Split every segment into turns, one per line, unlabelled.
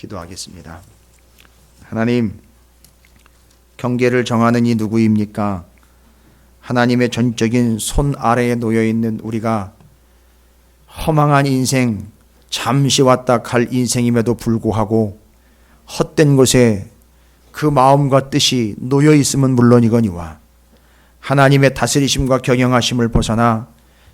기도하겠습니다. 하나님, 경계를 정하는 이 누구입니까? 하나님의 전적인 손 아래에 놓여있는 우리가 허망한 인생, 잠시 왔다 갈 인생임에도 불구하고 헛된 곳에 그 마음과 뜻이 놓여있음은 물론이거니와 하나님의 다스리심과 경영하심을 벗어나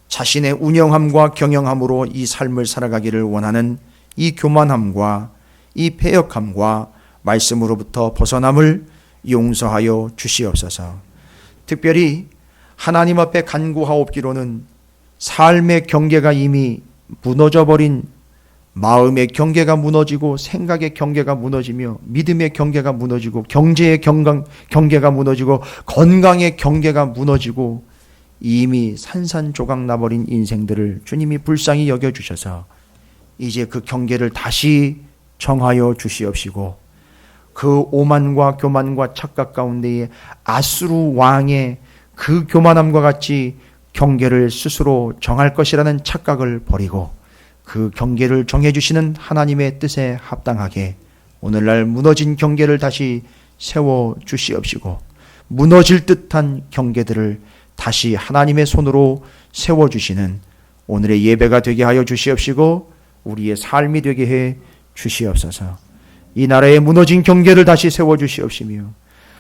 자신의 운영함과 경영함으로 이 삶을 살아가기를 원하는 이 교만함과 이 패역함과 말씀으로부터 벗어남을 용서하여 주시옵소서. 특별히 하나님 앞에 간구하옵기로는 삶의 경계가 이미 무너져버린 마음의 경계가 무너지고 생각의 경계가 무너지며 믿음의 경계가 무너지고 경제의 경계가 무너지고 건강의 경계가 무너지고 이미 산산조각 나버린 인생들을 주님이 불쌍히 여겨주셔서 이제 그 경계를 다시 정하여 주시옵시고 그 오만과 교만과 착각 가운데에 아수르 왕의 그 교만함과 같이 경계를 스스로 정할 것이라는 착각을 버리고 그 경계를 정해주시는 하나님의 뜻에 합당하게 오늘날 무너진 경계를 다시 세워 주시옵시고 무너질 듯한 경계들을 다시 하나님의 손으로 세워주시는 오늘의 예배가 되게 하여 주시옵시고 우리의 삶이 되게 해 주시옵소서. 이 나라의 무너진 경계를 다시 세워주시옵시며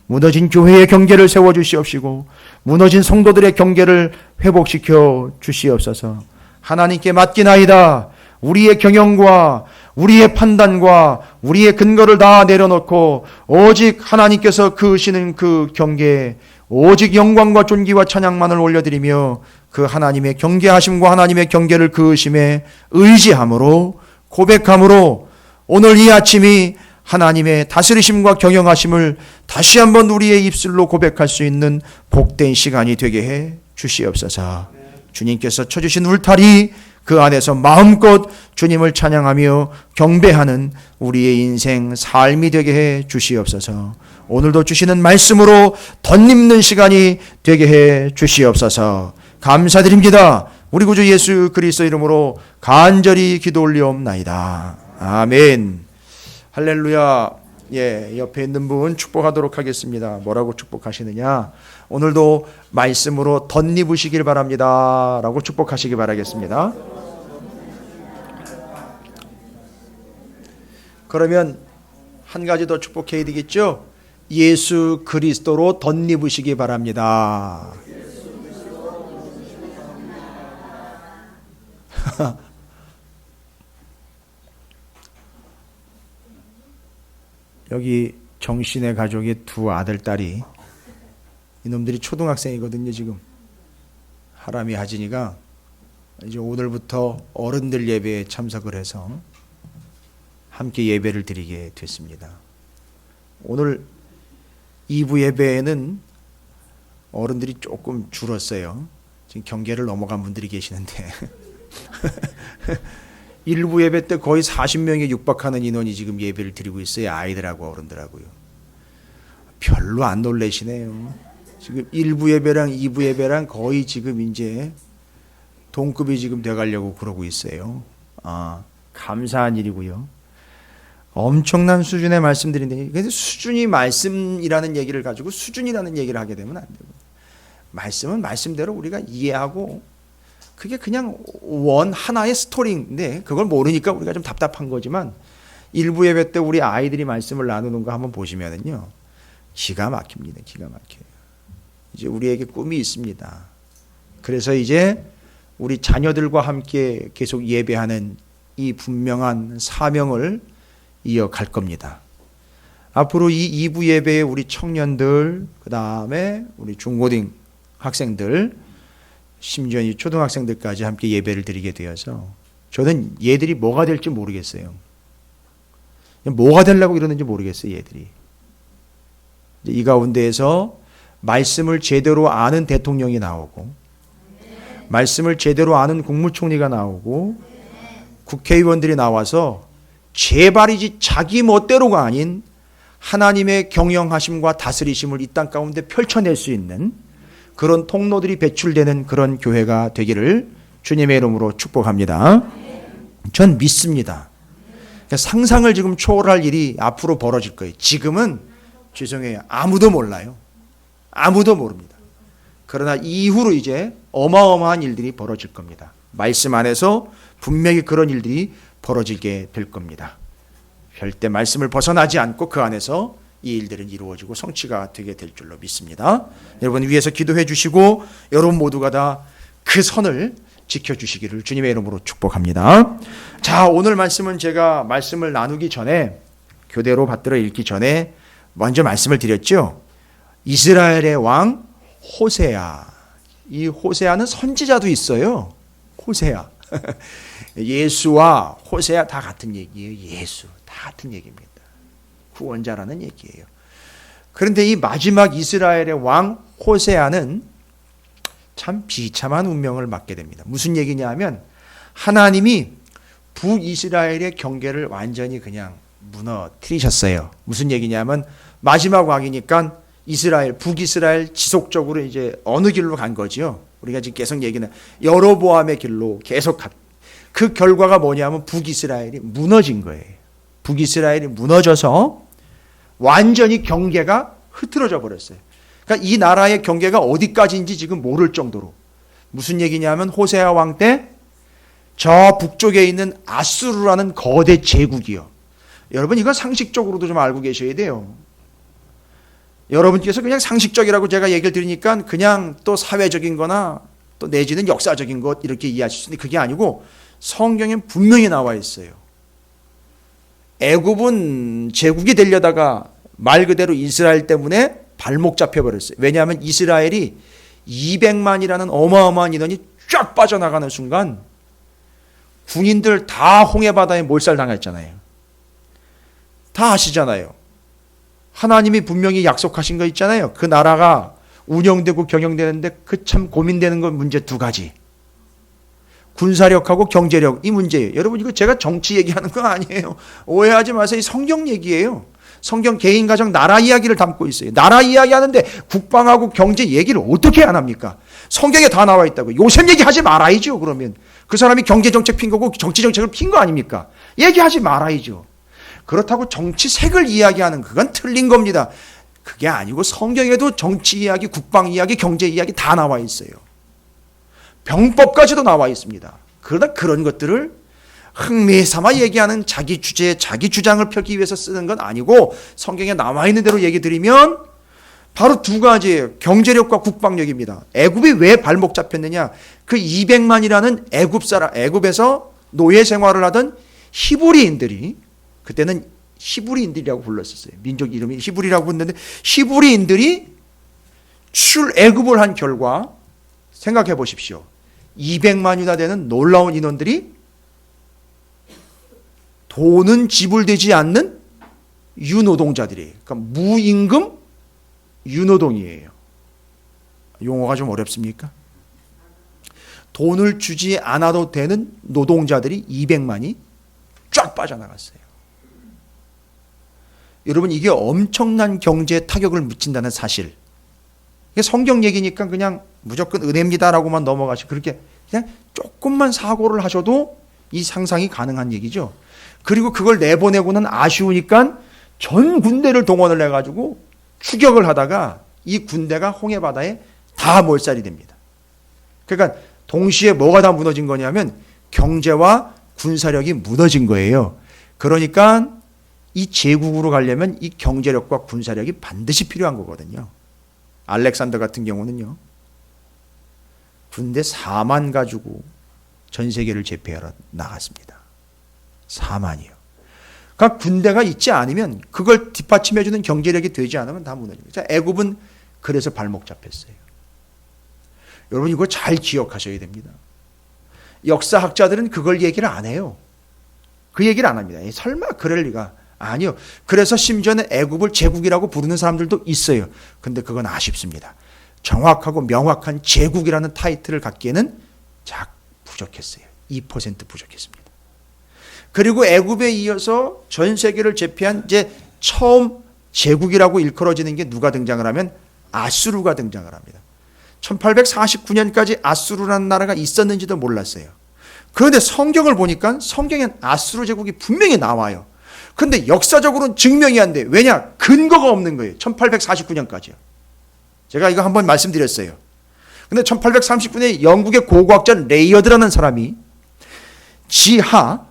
무너진 교회의 경계를 세워주시옵시고 무너진 성도들의 경계를 회복시켜 주시옵소서. 하나님께 맡기나이다. 우리의 경영과 우리의 판단과 우리의 근거를 다 내려놓고 오직 하나님께서 그으시는 그 경계에 오직 영광과 존귀와 찬양만을 올려드리며 그 하나님의 경계하심과 하나님의 경계를 그으심에 의지함으로 고백함으로 오늘 이 아침이 하나님의 다스리심과 경영하심을 다시 한번 우리의 입술로 고백할 수 있는 복된 시간이 되게 해 주시옵소서. 주님께서 쳐주신 울타리 그 안에서 마음껏 주님을 찬양하며 경배하는 우리의 인생 삶이 되게 해 주시옵소서. 오늘도 주시는 말씀으로 덧입는 시간이 되게 해 주시옵소서. 감사드립니다. 우리 구주 예수 그리스도 이름으로 간절히 기도 올리옵나이다. 아멘. 할렐루야. 예, 옆에 있는 분 축복하도록 하겠습니다. 뭐라고 축복하시느냐? 오늘도 말씀으로 덧입으시길 바랍니다. 라고 축복하시기 바라겠습니다. 그러면 한 가지 더 축복해야 되겠죠? 예수 그리스도로 덧입으시기 바랍니다. 여기 정신의 가족의 두 아들, 딸이 이놈들이 초등학생이거든요. 지금 하람이 하진이가 이제 오늘부터 어른들 예배에 참석을 해서 함께 예배를 드리게 됐습니다. 오늘 2부 예배에는 어른들이 조금 줄었어요. 지금 경계를 넘어간 분들이 계시는데 1부 예배 때 거의 40명에 육박하는 인원이 지금 예배를 드리고 있어요. 아이들하고 어른들하고요. 별로 안 놀라시네요. 지금 1부 예배랑 2부 예배랑 거의 지금 이제 동급이 지금 돼가려고 그러고 있어요. 감사한 일이고요. 엄청난 수준의 말씀드린데, 그래서 수준이 말씀이라는 얘기를 가지고 수준이라는 얘기를 하게 되면 안 되고, 말씀은 말씀대로 우리가 이해하고 그게 그냥 하나의 스토리인데 그걸 모르니까 우리가 좀 답답한 거지만 1부 예배 때 우리 아이들이 말씀을 나누는 거 한번 보시면은요, 기가 막힙니다. 기가 막혀요. 이제 우리에게 꿈이 있습니다. 그래서 이제 우리 자녀들과 함께 계속 예배하는 이 분명한 사명을 이어갈 겁니다. 앞으로 이 2부 예배에 우리 청년들, 그 다음에 우리 중고등 학생들, 심지어 이 초등학생들까지 함께 예배를 드리게 되어서 저는 얘들이 뭐가 될지 모르겠어요. 뭐가 되려고 이러는지 모르겠어요. 얘들이. 이 가운데에서 말씀을 제대로 아는 대통령이 나오고, 말씀을 제대로 아는 국무총리가 나오고, 국회의원들이 나와서 제발이지 자기 멋대로가 아닌 하나님의 경영하심과 다스리심을 이 땅 가운데 펼쳐낼 수 있는 그런 통로들이 배출되는 그런 교회가 되기를 주님의 이름으로 축복합니다. 전 믿습니다. 상상을 지금 초월할 일이 앞으로 벌어질 거예요. 지금은 죄송해요. 아무도 몰라요. 아무도 모릅니다. 그러나 이후로 이제 어마어마한 일들이 벌어질 겁니다. 말씀 안에서 분명히 그런 일들이 벌어지게 될 겁니다. 절대 말씀을 벗어나지 않고 그 안에서 이 일들은 이루어지고 성취가 되게 될 줄로 믿습니다. 여러분 위에서 기도해 주시고 여러분 모두가 다 그 선을 지켜주시기를 주님의 이름으로 축복합니다. 자, 오늘 말씀은 제가 말씀을 나누기 전에 교대로 받들어 읽기 전에 먼저 말씀을 드렸죠. 이스라엘의 왕 호세아. 이 호세아는 선지자도 있어요. 호세아. 예수와 호세아 다 같은 얘기예요. 예수 다 같은 얘기입니다. 구원자라는 얘기예요. 그런데 이 마지막 이스라엘의 왕 호세아는 참 비참한 운명을 맞게 됩니다. 무슨 얘기냐 하면 하나님이 북이스라엘의 경계를 완전히 그냥 무너뜨리셨어요. 무슨 얘기냐면 마지막 왕이니까 이스라엘, 북이스라엘 지속적으로 이제 어느 길로 간 거죠. 우리가 지금 계속 얘기는 여로보암의 길로 계속 그 결과가 뭐냐면 북이스라엘이 무너진 거예요. 북이스라엘이 무너져서 완전히 경계가 흐트러져 버렸어요. 그러니까 이 나라의 경계가 어디까지인지 지금 모를 정도로. 무슨 얘기냐면 호세아 왕 때 저 북쪽에 있는 아수르라는 거대 제국이요. 여러분 이거 상식적으로도 좀 알고 계셔야 돼요. 여러분께서 그냥 상식적이라고 제가 얘기를 드리니까 그냥 또 사회적인 거나 또 내지는 역사적인 것 이렇게 이해하실 수 있는데 그게 아니고 성경에 분명히 나와 있어요. 애굽은 제국이 되려다가 말 그대로 이스라엘 때문에 발목 잡혀버렸어요. 왜냐하면 이스라엘이 200만이라는 어마어마한 인원이 쫙 빠져나가는 순간 군인들 다 홍해바다에 몰살당했잖아요. 다 아시잖아요. 하나님이 분명히 약속하신 거 있잖아요. 그 나라가 운영되고 경영되는데 그 참 고민되는 건 문제 두 가지. 군사력하고 경제력 이 문제예요. 여러분 이거 제가 정치 얘기하는 거 아니에요. 오해하지 마세요. 이 성경 얘기예요. 성경 개인 가정 나라 이야기를 담고 있어요. 나라 이야기 하는데 국방하고 경제 얘기를 어떻게 안 합니까? 성경에 다 나와 있다고. 요셉 얘기하지 말아야죠. 그러면 그 사람이 경제정책 핀 거고 정치정책을 핀 거 아닙니까? 얘기하지 말아야죠. 그렇다고 정치색을 이야기하는 그건 틀린 겁니다. 그게 아니고 성경에도 정치 이야기, 국방 이야기, 경제 이야기 다 나와 있어요. 병법까지도 나와 있습니다. 그러다 그런 것들을 흥미삼아 얘기하는 자기 주제, 자기 주장을 펴기 위해서 쓰는 건 아니고 성경에 나와 있는 대로 얘기 드리면 바로 두 가지예요. 경제력과 국방력입니다. 애굽이 왜 발목 잡혔느냐? 그 200만이라는 애굽에서 노예 생활을 하던 히브리인들이 그때는 히브리인들이라고 불렀었어요. 민족 이름이 히브리라고 불렀는데 히브리인들이 출애굽을 한 결과 생각해 보십시오. 200만이나 되는 놀라운 인원들이 돈은 지불되지 않는 유노동자들이에요. 그러니까 무임금 유노동이에요. 용어가 좀 어렵습니까? 돈을 주지 않아도 되는 노동자들이 200만이 쫙 빠져나갔어요. 여러분 이게 엄청난 경제에 타격을 미친다는 사실. 이게 성경 얘기니까 그냥 무조건 은혜입니다라고만 넘어가시고 그렇게 그냥 조금만 사고를 하셔도 이 상상이 가능한 얘기죠. 그리고 그걸 내보내고는 아쉬우니까 전 군대를 동원을 해가지고 추격을 하다가 이 군대가 홍해바다에 다 몰살이 됩니다. 그러니까 동시에 뭐가 다 무너진 거냐면 경제와 군사력이 무너진 거예요. 그러니까 이 제국으로 가려면 이 경제력과 군사력이 반드시 필요한 거거든요. 알렉산더 같은 경우는요. 군대 4만 가지고 전 세계를 제패하러 나갔습니다. 4만이요. 그러니까 군대가 있지 않으면 그걸 뒷받침해주는 경제력이 되지 않으면 다 무너집니다. 자, 애굽은 그래서 발목 잡혔어요. 여러분 이거 잘 기억하셔야 됩니다. 역사학자들은 그걸 얘기를 안 해요. 그 얘기를 안 합니다. 설마 그럴 리가. 아니요. 그래서 심지어는 애굽을 제국이라고 부르는 사람들도 있어요. 근데 그건 아쉽습니다. 정확하고 명확한 제국이라는 타이틀을 갖기에는 부족했어요. 2% 부족했습니다. 그리고 애굽에 이어서 전 세계를 제패한 이제 처음 제국이라고 일컬어지는 게 누가 등장을 하면 아수르가 등장을 합니다. 1849년까지 아수르라는 나라가 있었는지도 몰랐어요. 그런데 성경을 보니까 성경엔 아수르 제국이 분명히 나와요. 근데 역사적으로는 증명이 안 돼. 왜냐? 근거가 없는 거예요. 1849년까지요. 제가 이거 한번 말씀드렸어요. 근데 1839년에 영국의 고고학자 레이어드라는 사람이 지하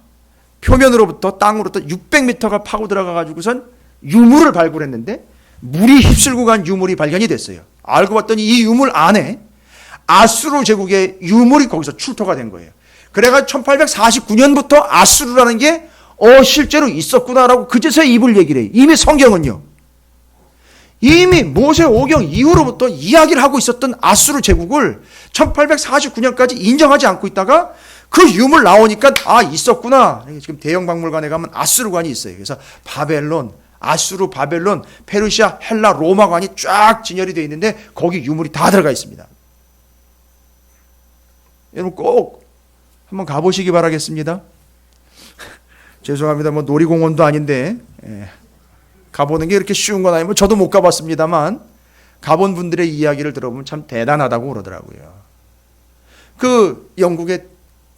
표면으로부터 땅으로부터 600m가 파고 들어가가지고선 유물을 발굴했는데 물이 휩쓸고 간 유물이 발견이 됐어요. 알고 봤더니 이 유물 안에 아수르 제국의 유물이 거기서 출토가 된 거예요. 그래가 1849년부터 아수르라는 게 실제로 있었구나라고 그제서야 입을 얘기를 해요. 이미 성경은요. 이미 모세 오경 이후로부터 이야기를 하고 있었던 아수르 제국을 1849년까지 인정하지 않고 있다가 그 유물 나오니까 있었구나. 지금 대형 박물관에 가면 아수르관이 있어요. 그래서 바벨론, 아수르, 바벨론, 페르시아, 헬라, 로마관이 쫙 진열이 되어 있는데 거기 유물이 다 들어가 있습니다. 여러분 꼭 한번 가보시기 바라겠습니다. 죄송합니다. 놀이공원도 아닌데 가보는 게 이렇게 쉬운 건 아니고 저도 못 가봤습니다만 가본 분들의 이야기를 들어보면 참 대단하다고 그러더라고요. 그 영국의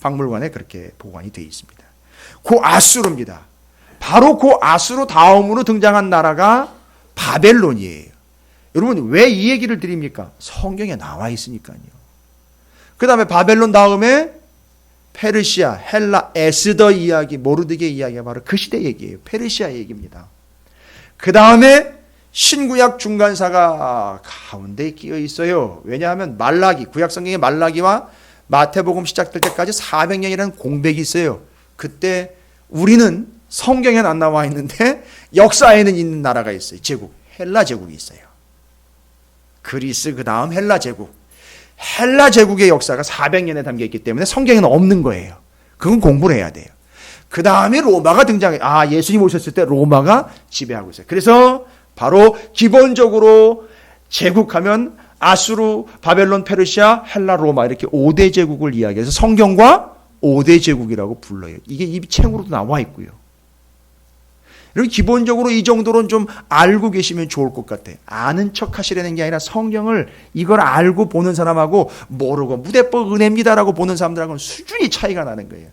박물관에 그렇게 보관이 되어 있습니다. 그 아수르입니다. 바로 그 아수르 다음으로 등장한 나라가 바벨론이에요. 여러분 왜 이 얘기를 드립니까? 성경에 나와 있으니까요. 그 다음에 바벨론 다음에 페르시아, 헬라, 에스더 이야기, 모르드게 이야기가 바로 그 시대 얘기예요. 페르시아 얘기입니다. 그 다음에 신구약 중간사가 가운데 끼어 있어요. 왜냐하면 말라기, 구약성경의 말라기와 마태복음 시작될 때까지 400년이라는 공백이 있어요. 그때 우리는 성경에는 안 나와 있는데 역사에는 있는 나라가 있어요. 제국, 헬라 제국이 있어요. 그리스 그 다음 헬라 제국. 헬라 제국의 역사가 400년에 담겨 있기 때문에 성경에는 없는 거예요. 그건 공부를 해야 돼요. 그 다음에 로마가 등장해. 예수님 오셨을 때 로마가 지배하고 있어요. 그래서 바로 기본적으로 제국하면 아수르, 바벨론, 페르시아, 헬라, 로마 이렇게 5대 제국을 이야기해서 성경과 5대 제국이라고 불러요. 이게 이 책으로도 나와 있고요. 여러분 기본적으로 이 정도로는 좀 알고 계시면 좋을 것 같아요. 아는 척 하시려는 게 아니라 성경을 이걸 알고 보는 사람하고 모르고 무대법 은혜입니다라고 보는 사람들하고는 수준이 차이가 나는 거예요.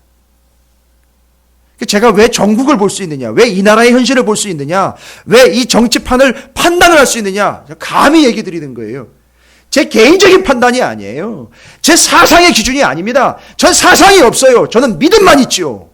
제가 왜 전국을 볼 수 있느냐? 왜 이 나라의 현실을 볼 수 있느냐? 왜 이 정치판을 판단을 할 수 있느냐? 감히 얘기 드리는 거예요. 제 개인적인 판단이 아니에요. 제 사상의 기준이 아닙니다. 전 사상이 없어요. 저는 믿음만 있지요.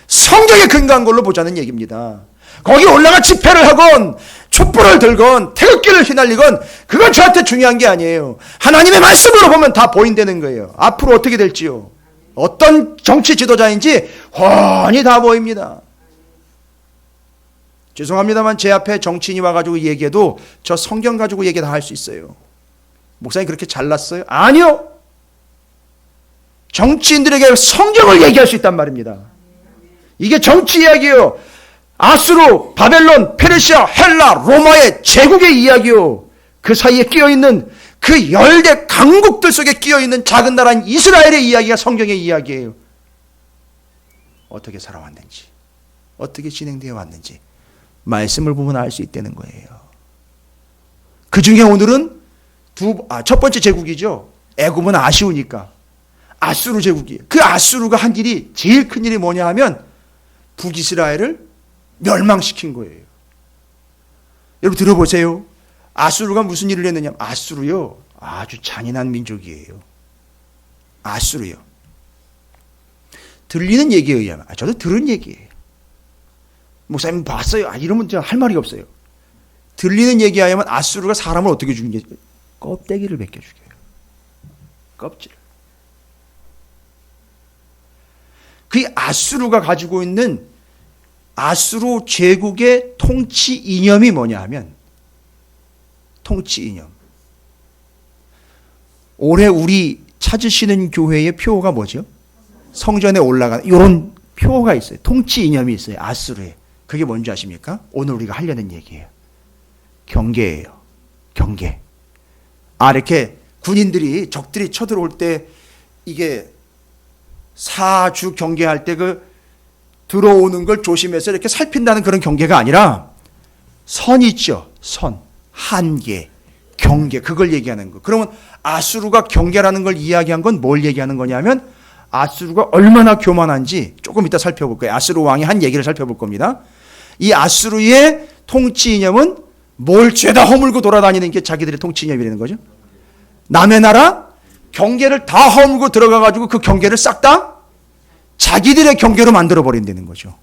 성경에 근거한 걸로 보자는 얘기입니다. 거기 올라가 집회를 하건 촛불을 들건 태극기를 휘날리건 그건 저한테 중요한 게 아니에요. 하나님의 말씀으로 보면 다 보인다는 거예요. 앞으로 어떻게 될지요. 어떤 정치 지도자인지 훤히 다 보입니다. 죄송합니다만 제 앞에 정치인이 와가지고 얘기해도 저 성경 가지고 얘기 다 할 수 있어요. 목사님 그렇게 잘났어요? 아니요. 정치인들에게 성경을 얘기할 수 있단 말입니다. 이게 정치 이야기예요. 아수르, 바벨론, 페르시아, 헬라, 로마의 제국의 이야기요. 그 사이에 끼어있는 그 열대 강국들 속에 끼어있는 작은 나라인 이스라엘의 이야기가 성경의 이야기예요. 어떻게 살아왔는지, 어떻게 진행되어 왔는지 말씀을 보면 알 수 있다는 거예요. 그 중에 오늘은 첫 번째 제국이죠. 애굽은 아쉬우니까 아수르 제국이에요. 그 아수르가 한 일이 제일 큰 일이 뭐냐 하면 북이스라엘을 멸망시킨 거예요. 여러분 들어보세요. 아수르가 무슨 일을 했느냐? 아수르요. 아주 잔인한 민족이에요. 아수르요. 들리는 얘기에 의하면, 저도 들은 얘기예요. 목사님 봤어요. 이러면 제가 할 말이 없어요. 들리는 얘기에 의하면 아수르가 사람을 어떻게 죽이냐? 껍데기를 벗겨 죽여요. 껍질. 그 아수르가 가지고 있는 아수르 제국의 통치 이념이 뭐냐 하면 통치 이념. 올해 우리 찾으시는 교회의 표어가 뭐죠? 성전에 올라가는 이런 표어가 있어요. 통치 이념이 있어요. 아수르에. 그게 뭔지 아십니까? 오늘 우리가 하려는 얘기예요. 경계예요. 경계. 이렇게 군인들이 적들이 쳐들어올 때 이게 사주 경계할 때 들어오는 걸 조심해서 이렇게 살핀다는 그런 경계가 아니라 선 있죠. 선, 한계, 경계 그걸 얘기하는 거. 그러면 아수르가 경계라는 걸 이야기한 건 뭘 얘기하는 거냐면 아수르가 얼마나 교만한지 조금 이따 살펴볼 거예요. 아수르 왕이 한 얘기를 살펴볼 겁니다. 이 아수르의 통치 이념은 뭘 죄다 허물고 돌아다니는 게 자기들의 통치 이념이라는 거죠. 남의 나라 경계를 다 허물고 들어가가지고 그 경계를 싹 다 자기들의 경계로 만들어버린다는 거죠.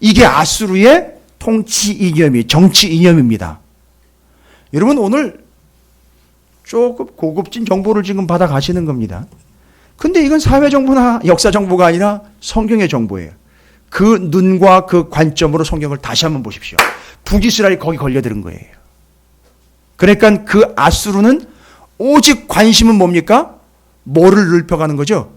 이게 아수르의 통치 이념이, 정치 이념입니다. 여러분, 오늘 조금 고급진 정보를 지금 받아 가시는 겁니다. 근데 이건 사회 정보나 역사 정보가 아니라 성경의 정보예요. 그 눈과 그 관점으로 성경을 다시 한번 보십시오. 북이스라엘이 거기 걸려드는 거예요. 그러니까 그 아수르는 오직 관심은 뭡니까? 뭐를 넓혀가는 거죠?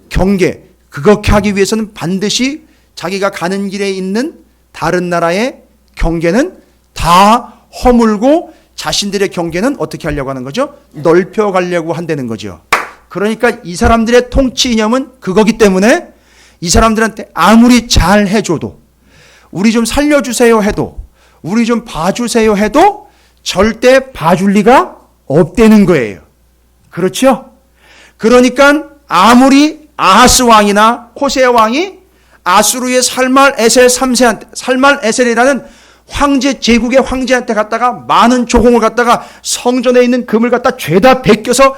경계. 그렇게 하기 위해서는 반드시 자기가 가는 길에 있는 다른 나라의 경계는 다 허물고 자신들의 경계는 어떻게 하려고 하는 거죠? 넓혀가려고 한다는 거죠. 그러니까 이 사람들의 통치 이념은 그거기 때문에 이 사람들한테 아무리 잘 해줘도, 우리 좀 살려주세요 해도, 우리 좀 봐주세요 해도 절대 봐줄 리가 없다는 거예요. 그렇죠? 그러니까 아무리 아하스 왕이나 호세아 왕이 아수르의 살말 에셀 3세한테, 살말 에셀이라는 황제, 제국의 황제한테 갔다가 많은 조공을 갖다가 성전에 있는 금을 갖다 죄다 베껴서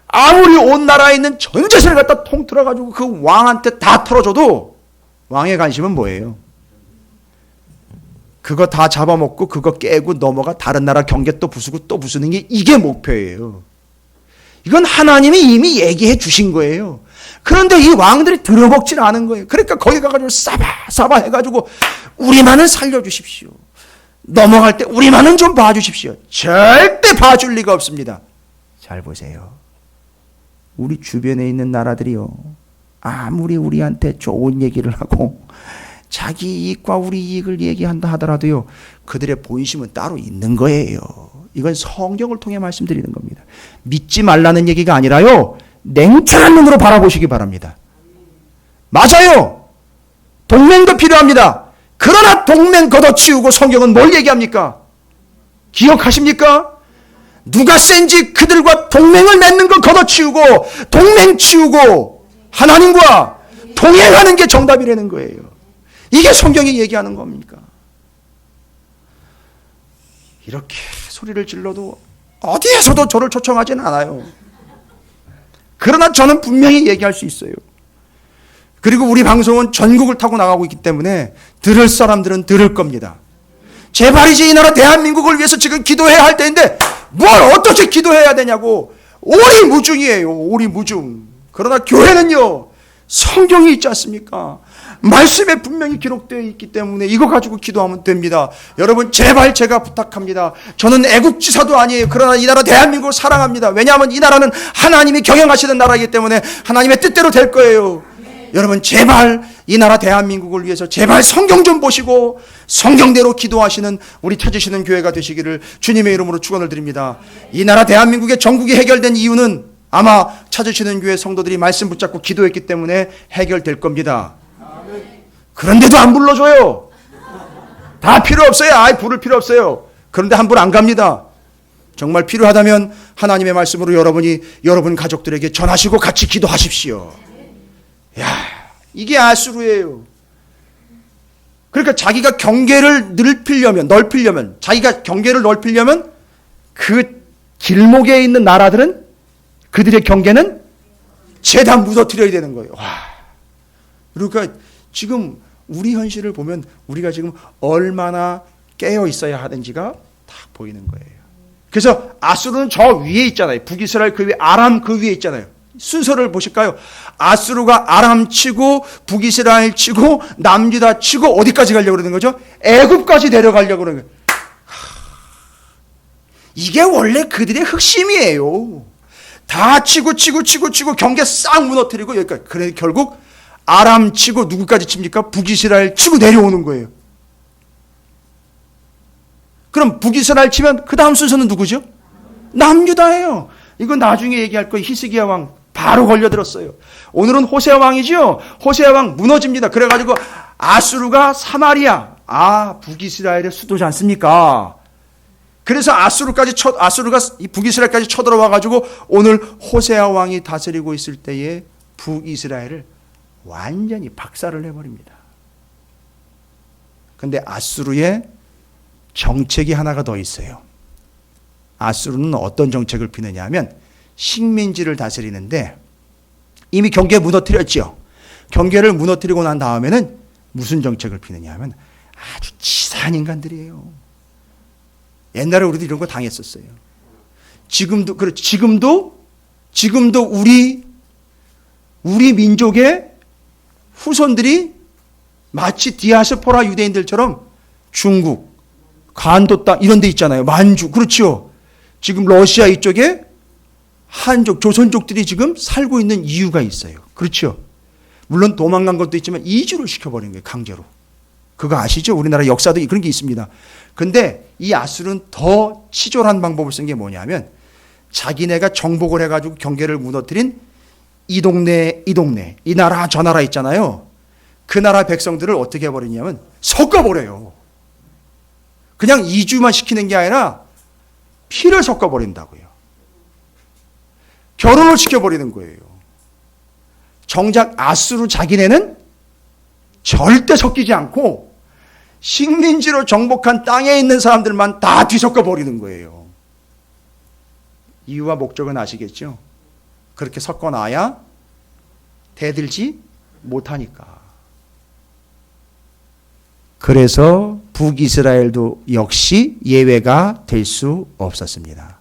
아무리 온 나라에 있는 전 재산을 갖다 통틀어가지고 그 왕한테 다 털어줘도 왕의 관심은 뭐예요? 그거 다 잡아먹고 그거 깨고 넘어가 다른 나라 경계 또 부수고 또 부수는 게 이게 목표예요. 이건 하나님이 이미 얘기해 주신 거예요. 그런데 이 왕들이 들어먹질 않은 거예요. 그러니까 거기 가가지고 싸바 해가지고 우리만은 살려주십시오. 넘어갈 때 우리만은 좀 봐주십시오. 절대 봐줄 리가 없습니다. 잘 보세요. 우리 주변에 있는 나라들이요, 아무리 우리한테 좋은 얘기를 하고 자기 이익과 우리 이익을 얘기한다 하더라도요, 그들의 본심은 따로 있는 거예요. 이건 성경을 통해 말씀드리는 겁니다. 믿지 말라는 얘기가 아니라요, 냉철한 눈으로 바라보시기 바랍니다. 맞아요. 동맹도 필요합니다. 그러나 동맹 걷어치우고 성경은 뭘 얘기합니까? 기억하십니까? 누가 센지 그들과 동맹을 맺는 거 걷어치우고 동맹 치우고 하나님과 동행하는 게 정답이라는 거예요. 이게 성경이 얘기하는 겁니까? 이렇게 소리를 질러도 어디에서도 저를 초청하지는 않아요. 그러나 저는 분명히 얘기할 수 있어요. 그리고 우리 방송은 전국을 타고 나가고 있기 때문에 들을 사람들은 들을 겁니다. 제발이지 이 나라 대한민국을 위해서 지금 기도해야 할 때인데 뭘 어떻게 기도해야 되냐고. 오리무중이에요. 오리무중. 그러나 교회는요, 성경이 있지 않습니까? 말씀에 분명히 기록되어 있기 때문에 이거 가지고 기도하면 됩니다. 여러분, 제발 제가 부탁합니다. 저는 애국지사도 아니에요. 그러나 이 나라 대한민국을 사랑합니다. 왜냐하면 이 나라는 하나님이 경영하시는 나라이기 때문에 하나님의 뜻대로 될 거예요. 여러분, 제발 이 나라 대한민국을 위해서 제발 성경 좀 보시고 성경대로 기도하시는 우리 찾으시는 교회가 되시기를 주님의 이름으로 축원을 드립니다. 이 나라 대한민국의 전국이 해결된 이유는 아마 찾으시는 교회 성도들이 말씀 붙잡고 기도했기 때문에 해결될 겁니다. 그런데도 안 불러줘요. 다 필요 없어요. 아이, 부를 필요 없어요. 그런데 한 분 안 갑니다. 정말 필요하다면 하나님의 말씀으로 여러분이 여러분 가족들에게 전하시고 같이 기도하십시오. 야, 이게 아수르예요. 그러니까 자기가 경계를 넓히려면 자기가 경계를 넓히려면 그 길목에 있는 나라들은 그들의 경계는 죄다 무너뜨려야 되는 거예요. 와. 그러니까 지금 우리 현실을 보면 우리가 지금 얼마나 깨어 있어야 하는지가 다 보이는 거예요. 그래서 아수르는 저 위에 있잖아요. 북이스라엘 그 위에, 아람 그 위에 있잖아요. 순서를 보실까요? 아수르가 아람 치고 북이스라엘 치고 남유다 치고 어디까지 가려고 그러는 거죠? 애굽까지 내려가려고 그러는 거예요. 이게 원래 그들의 흑심이에요. 다 치고 경계 싹 무너뜨리고 여기까지. 그래 결국 아람 치고 누구까지 칩니까? 북이스라엘 치고 내려오는 거예요. 그럼 북이스라엘 치면 그 다음 순서는 누구죠? 남유다예요. 이거 나중에 얘기할 거예요. 히스기야 왕 바로 걸려들었어요. 오늘은 호세아 왕이죠. 호세아 왕 무너집니다. 그래가지고 아수르가 사마리아, 북이스라엘의 수도지 않습니까? 그래서 아수르가 이 북이스라엘까지 쳐들어와가지고 오늘 호세아 왕이 다스리고 있을 때에 북이스라엘을 완전히 박살을 내버립니다. 근데 아수르의 정책이 하나가 더 있어요. 아수르는 어떤 정책을 피느냐 하면 식민지를 다스리는데 이미 경계 무너뜨렸죠. 경계를 무너뜨리고 난 다음에는 무슨 정책을 피느냐 하면 아주 치사한 인간들이에요. 옛날에 우리도 이런 거 당했었어요. 지금도 우리 민족의 후손들이 마치 디아스포라 유대인들처럼 중국, 간도 땅 이런 데 있잖아요. 만주, 그렇죠. 지금 러시아 이쪽에 한족, 조선족들이 지금 살고 있는 이유가 있어요. 그렇죠. 물론 도망간 것도 있지만 이주를 시켜버린 거예요. 강제로. 그거 아시죠? 우리나라 역사도 그런 게 있습니다. 근데 이 아수르는 더 치졸한 방법을 쓴 게 뭐냐면 자기네가 정복을 해가지고 경계를 무너뜨린 이 동네, 이 나라, 저 나라 있잖아요. 그 나라 백성들을 어떻게 해버리냐면 섞어버려요. 그냥 이주만 시키는 게 아니라 피를 섞어버린다고요. 결혼을 시켜버리는 거예요. 정작 아수르 자기네는 절대 섞이지 않고 식민지로 정복한 땅에 있는 사람들만 다 뒤섞어버리는 거예요. 이유와 목적은 아시겠죠? 그렇게 섞어놔야 대들지 못하니까. 그래서 북이스라엘도 역시 예외가 될 수 없었습니다.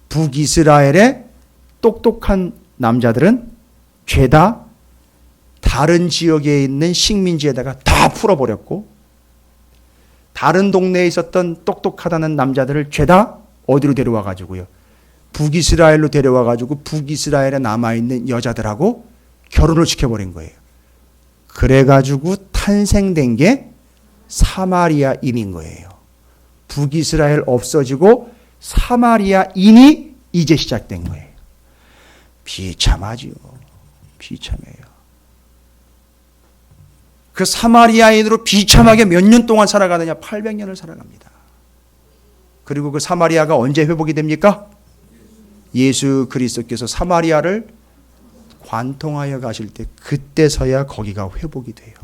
북이스라엘의 똑똑한 남자들은 죄다 다른 지역에 있는 식민지에다가 다 풀어버렸고 다른 동네에 있었던 똑똑하다는 남자들을 죄다 어디로 데려와 가지고요. 북이스라엘로 데려와 가지고 북이스라엘에 남아있는 여자들하고 결혼을 시켜버린 거예요. 그래가지고 탄생된 게 사마리아인인 거예요. 북이스라엘 없어지고 사마리아인이 이제 시작된 거예요. 비참하지요. 비참해요. 그 사마리아인으로 비참하게 몇 년 동안 살아가느냐? 800년을 살아갑니다. 그리고 그 사마리아가 언제 회복이 됩니까? 예수 그리스도께서 사마리아를 관통하여 가실 때 그때서야 거기가 회복이 돼요.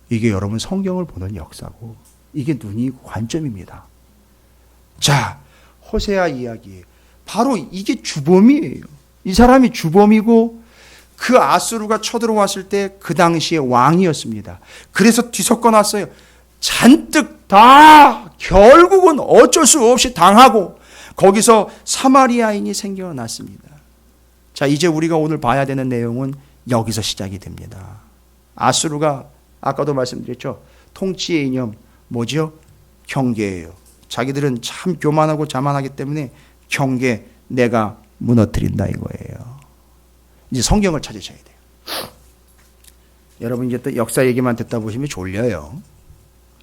이게 여러분 성경을 보는 역사고 이게 눈이 관점입니다. 자, 호세아 이야기예요. 바로 이게 주범이에요. 이 사람이 주범이고 그 아수르가 쳐들어왔을 때 그 당시에 왕이었습니다. 그래서 뒤섞어 놨어요. 잔뜩 다 결국은 어쩔 수 없이 당하고 거기서 사마리아인이 생겨났습니다. 자, 이제 우리가 오늘 봐야 되는 내용은 여기서 시작이 됩니다. 아수르가 아까도 말씀드렸죠. 통치의 이념 뭐죠? 경계예요. 자기들은 참 교만하고 자만하기 때문에 경계 내가 무너뜨린다 이거예요. 이제 성경을 찾으셔야 돼요. 여러분 이제 또 역사 얘기만 듣다 보시면 졸려요.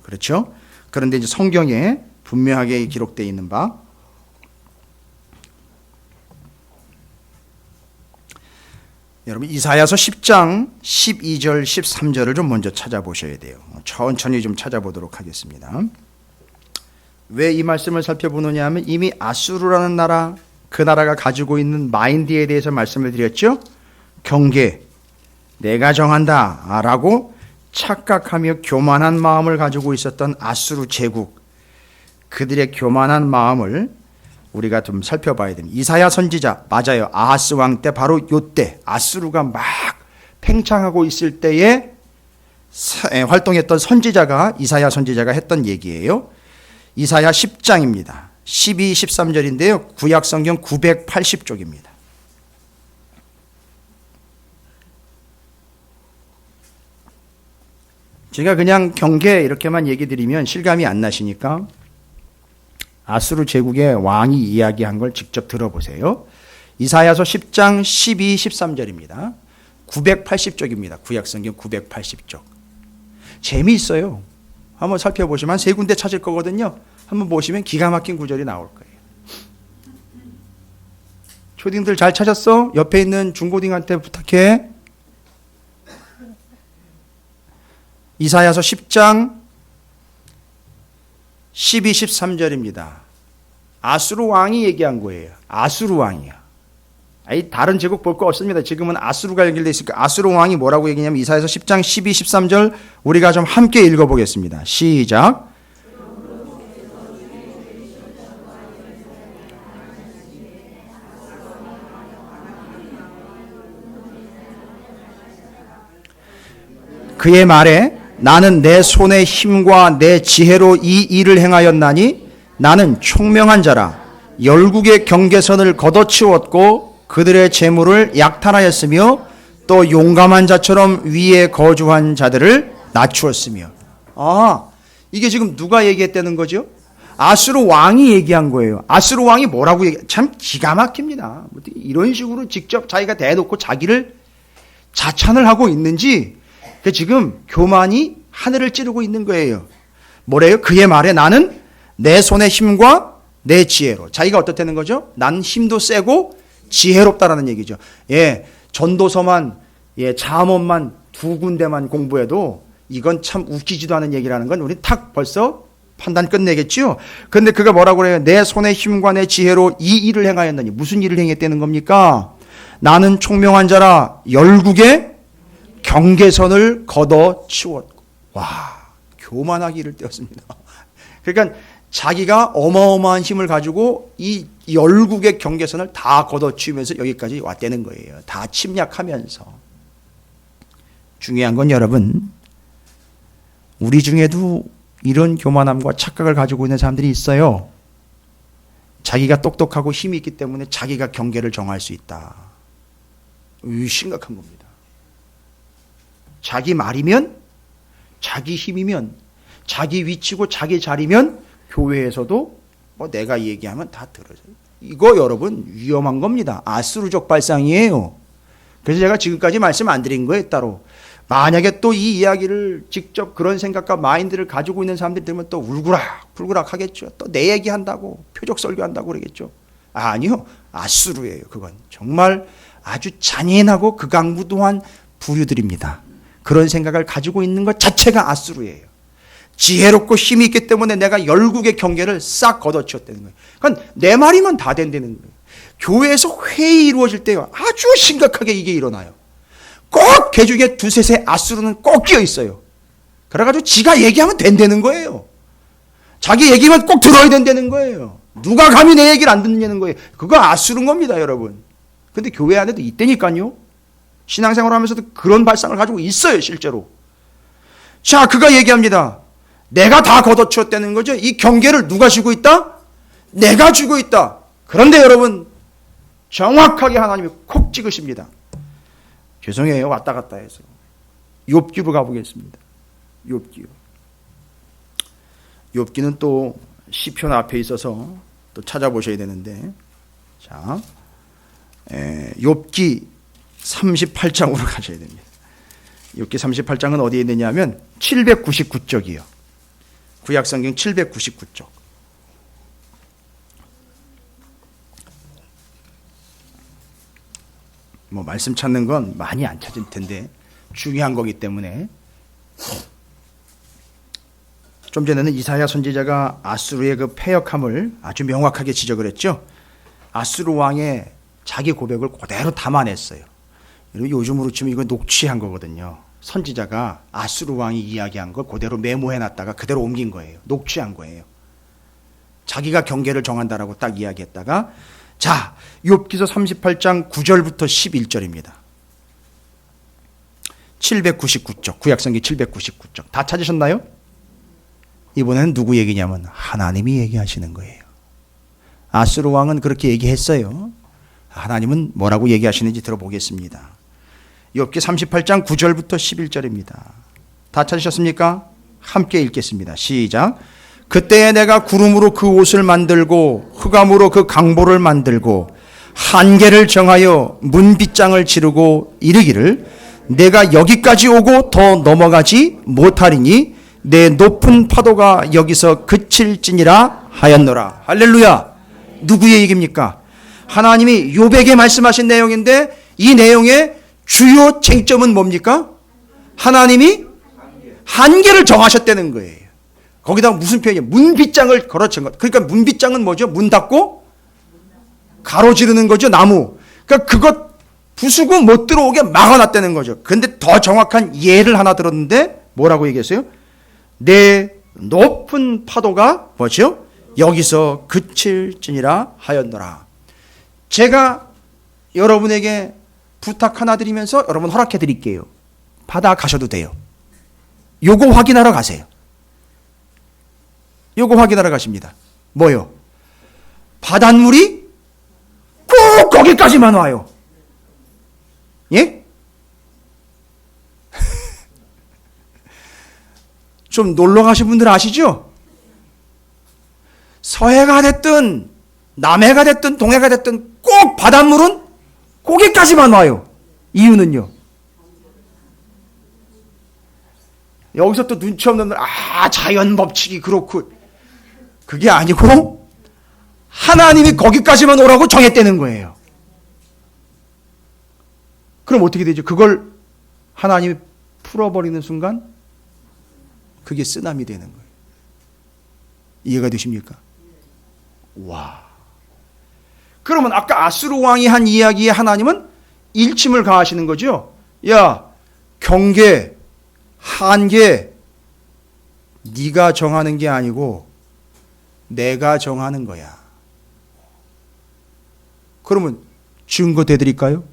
그렇죠? 그런데 이제 성경에 분명하게 기록되어 있는 바 여러분 이사야서 10장 12절 13절을 좀 먼저 찾아보셔야 돼요. 천천히 좀 찾아보도록 하겠습니다. 왜 이 말씀을 살펴보느냐 하면 이미 아수르라는 나라 그 나라가 가지고 있는 마인드에 대해서 말씀을 드렸죠. 경계 내가 정한다 라고 착각하며 교만한 마음을 가지고 있었던 아수르 제국 그들의 교만한 마음을 우리가 좀 살펴봐야 됩니다. 이사야 선지자 맞아요. 아하스 왕 때 바로 요때 아수르가 막 팽창하고 있을 때에 활동했던 선지자가 이사야 선지자가 했던 얘기예요. 이사야 10장입니다. 12, 13절인데요. 구약성경 980쪽입니다. 제가 그냥 경계 이렇게만 얘기 드리면 실감이 안 나시니까 아수르 제국의 왕이 이야기한 걸 직접 들어보세요. 이사야서 10장 12, 13절입니다. 980쪽입니다. 구약성경 980쪽. 재미있어요. 한번 살펴보시면 한 세 군데 찾을 거거든요. 한번 보시면 기가 막힌 구절이 나올 거예요. 초딩들 잘 찾았어? 옆에 있는 중고딩한테 부탁해. 이사야서 10장 12, 13절입니다. 아수르 왕이 얘기한 거예요. 아수르 왕이야. 다른 제국 볼 거 없습니다. 지금은 아수르가 연결되어 있으니까 아수르 왕이 뭐라고 얘기냐면 이사야서 10장 12, 13절 우리가 좀 함께 읽어보겠습니다. 시작. 그의 말에 나는 내 손의 힘과 내 지혜로 이 일을 행하였나니 나는 총명한 자라 열국의 경계선을 걷어치웠고 그들의 재물을 약탈하였으며 또 용감한 자처럼 위에 거주한 자들을 낮추었으며. 이게 지금 누가 얘기했다는 거죠? 아수르 왕이 얘기한 거예요. 아수르 왕이 뭐라고 참 기가 막힙니다. 이런 식으로 직접 자기가 대놓고 자기를 자찬을 하고 있는지 지금 교만이 하늘을 찌르고 있는 거예요. 뭐래요? 그의 말에 나는 내 손의 힘과 내 지혜로. 자기가 어떻다는 거죠? 난 힘도 세고 지혜롭다라는 얘기죠. 전도서만, 잠언만 2군데만 공부해도 이건 참 웃기지도 않은 얘기라는 건 우리 탁 벌써 판단 끝내겠지요. 근데 그가 뭐라고 그래요? 내 손의 힘과 내 지혜로 이 일을 행하였느니. 무슨 일을 행했다는 겁니까? 나는 총명한 자라 열국의 경계선을 걷어치웠고. 교만하기를 떼었습니다. 그러니까 자기가 어마어마한 힘을 가지고 이 열국의 경계선을 다 걷어치우면서 여기까지 왔다는 거예요. 다 침략하면서. 중요한 건 여러분, 우리 중에도 이런 교만함과 착각을 가지고 있는 사람들이 있어요. 자기가 똑똑하고 힘이 있기 때문에 자기가 경계를 정할 수 있다. 심각한 겁니다. 자기 말이면, 자기 힘이면, 자기 위치고 자기 자리면 교회에서도 내가 얘기하면 다 들어줘요. 이거 여러분 위험한 겁니다. 아수르족 발상이에요. 그래서 제가 지금까지 말씀 안 드린 거예요, 따로. 만약에 또 이 이야기를 직접 그런 생각과 마인드를 가지고 있는 사람들이 들으면 또 울그락 불그락 하겠죠. 또 내 얘기한다고, 표적 설교한다고 그러겠죠. 아니요, 아수르예요. 그건 정말 아주 잔인하고 극악무도한 부류들입니다. 그런 생각을 가지고 있는 것 자체가 아수르예요. 지혜롭고 힘이 있기 때문에 내가 열국의 경계를 싹 걷어치웠다는 거예요. 그러니까 내 말이면 다 된다는 거예요. 교회에서 회의 이루어질 때 아주 심각하게 이게 일어나요. 꼭 개중에 두셋의 아수르는 꼭 끼어 있어요. 그래가지고 지가 얘기하면 된다는 거예요. 자기 얘기만 꼭 들어야 된다는 거예요. 누가 감히 내 얘기를 안 듣느냐는 거예요. 그거 아수르인 겁니다, 여러분. 근데 교회 안에도 있다니까요. 신앙생활 하면서도 그런 발상을 가지고 있어요, 실제로. 자, 그가 얘기합니다. 내가 다 걷어치웠다는 거죠. 이 경계를 누가 쥐고 있다? 내가 쥐고 있다. 그런데 여러분, 정확하게 하나님이 콕 찍으십니다. 죄송해요, 왔다 갔다 해서. 욥기로 가보겠습니다. 욥기요. 욥기는 또 시편 앞에 있어서 또 찾아보셔야 되는데, 자, 욥기 38장으로 가셔야 됩니다. 욥기 38장은 어디에 있느냐면 799쪽이요. 구약성경 799쪽. 말씀 찾는 건 많이 안 찾을 텐데 중요한 거기 때문에. 좀 전에는 이사야 선지자가 아수르의 그 패역함을 아주 명확하게 지적을 했죠. 아수르 왕의 자기 고백을 그대로 담아냈어요. 요즘으로 치면 이거 녹취한 거거든요. 선지자가 아수르 왕이 이야기한 걸 그대로 메모해놨다가 그대로 옮긴 거예요. 녹취한 거예요. 자기가 경계를 정한다라고 딱 이야기했다가, 자, 욥기서 38장 9절부터 11절입니다. 799쪽, 구약성경 799쪽. 다 찾으셨나요? 이번에는 누구 얘기냐면 하나님이 얘기하시는 거예요. 아수르 왕은 그렇게 얘기했어요. 하나님은 뭐라고 얘기하시는지 들어보겠습니다. 욥기 38장 9절부터 11절입니다. 다 찾으셨습니까? 함께 읽겠습니다. 시작. 그때에 내가 구름으로 그 옷을 만들고 흑암으로 그 강보를 만들고 한계를 정하여 문빗장을 지르고 이르기를 내가 여기까지 오고 더 넘어가지 못하리니 내 높은 파도가 여기서 그칠지니라 하였노라. 할렐루야. 누구의 얘기입니까? 하나님이 욥에게 말씀하신 내용인데 이 내용의 주요 쟁점은 뭡니까? 하나님이 한계를 정하셨다는 거예요. 거기다가 무슨 표현이에요? 문빗장을 걸어친 것. 그러니까 문빗장은 뭐죠? 문 닫고 가로지르는 거죠, 나무. 그러니까 그것 부수고 못 들어오게 막아놨다는 거죠. 근데 더 정확한 예를 하나 들었는데 뭐라고 얘기했어요? 내 높은 파도가 뭐죠? 여기서 그칠지니라 하였노라. 제가 여러분에게 부탁 하나 드리면서 여러분 허락해 드릴게요. 바다 가셔도 돼요. 요거 확인하러 가세요. 요거 확인하러 가십니다. 뭐요? 바닷물이 꼭 거기까지만 와요. 예? 좀 놀러 가신 분들 아시죠? 서해가 됐든 남해가 됐든 동해가 됐든 꼭 바닷물은 거기까지만 와요. 이유는요? 여기서 또 눈치 없는 분, 자연 법칙이 그렇고, 그게 아니고 하나님이 거기까지만 오라고 정했다는 거예요. 그럼 어떻게 되죠? 그걸 하나님이 풀어버리는 순간 그게 쓰나미 되는 거예요. 이해가 되십니까? 와. 그러면 아까 아수르 왕이 한 이야기에 하나님은 일침을 가하시는 거죠. 야, 경계, 한계, 네가 정하는 게 아니고 내가 정하는 거야. 그러면 증거 대드릴까요?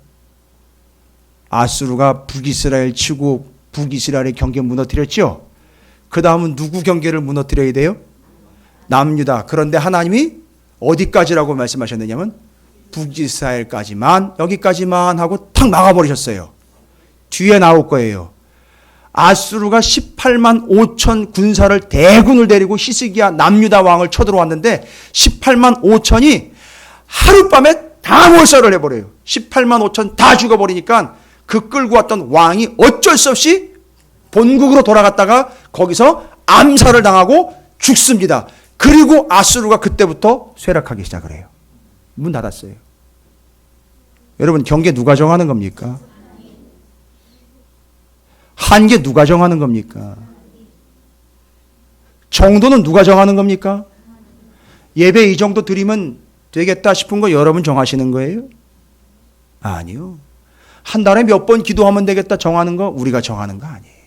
아수르가 북이스라엘 치고 북이스라엘의 경계 무너뜨렸죠. 그 다음은 누구 경계를 무너뜨려야 돼요? 남유다. 그런데 하나님이 어디까지라고 말씀하셨느냐면 북이스라엘까지만, 여기까지만 하고 탁 막아버리셨어요. 뒤에 나올 거예요. 아수르가 18만 5천 군사를 대군을 데리고 히스기야 남유다 왕을 쳐들어왔는데 18만 5천이 하룻밤에 다 몰살을 해버려요. 18만 5천 다 죽어버리니까 그 끌고 왔던 왕이 어쩔 수 없이 본국으로 돌아갔다가 거기서 암살을 당하고 죽습니다. 그리고 아수르가 그때부터 쇠락하기 시작을 해요. 문 닫았어요. 여러분, 경계 누가 정하는 겁니까? 한계 누가 정하는 겁니까? 정도는 누가 정하는 겁니까? 예배 이 정도 드리면 되겠다 싶은 거 여러분 정하시는 거예요? 아니요. 한 달에 몇 번 기도하면 되겠다 정하는 거 우리가 정하는 거 아니에요.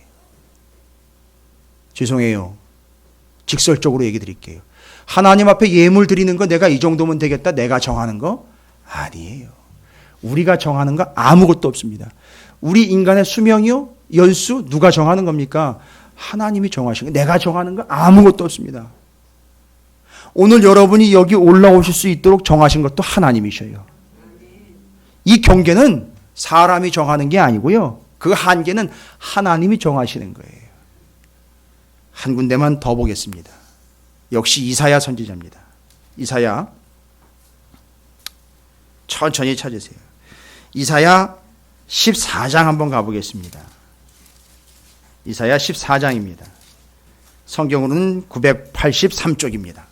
죄송해요. 직설적으로 얘기 드릴게요. 하나님 앞에 예물 드리는 거 내가 이 정도면 되겠다 내가 정하는 거 아니에요. 우리가 정하는 거 아무것도 없습니다. 우리 인간의 수명이요? 연수 누가 정하는 겁니까? 하나님이 정하신 거. 내가 정하는 거 아무것도 없습니다. 오늘 여러분이 여기 올라오실 수 있도록 정하신 것도 하나님이셔요. 이 경계는 사람이 정하는 게 아니고요. 그 한계는 하나님이 정하시는 거예요. 한 군데만 더 보겠습니다. 역시 이사야 선지자입니다. 이사야 천천히 찾으세요. 이사야 14장 한번 가보겠습니다. 이사야 14장입니다. 성경으로는 983쪽입니다.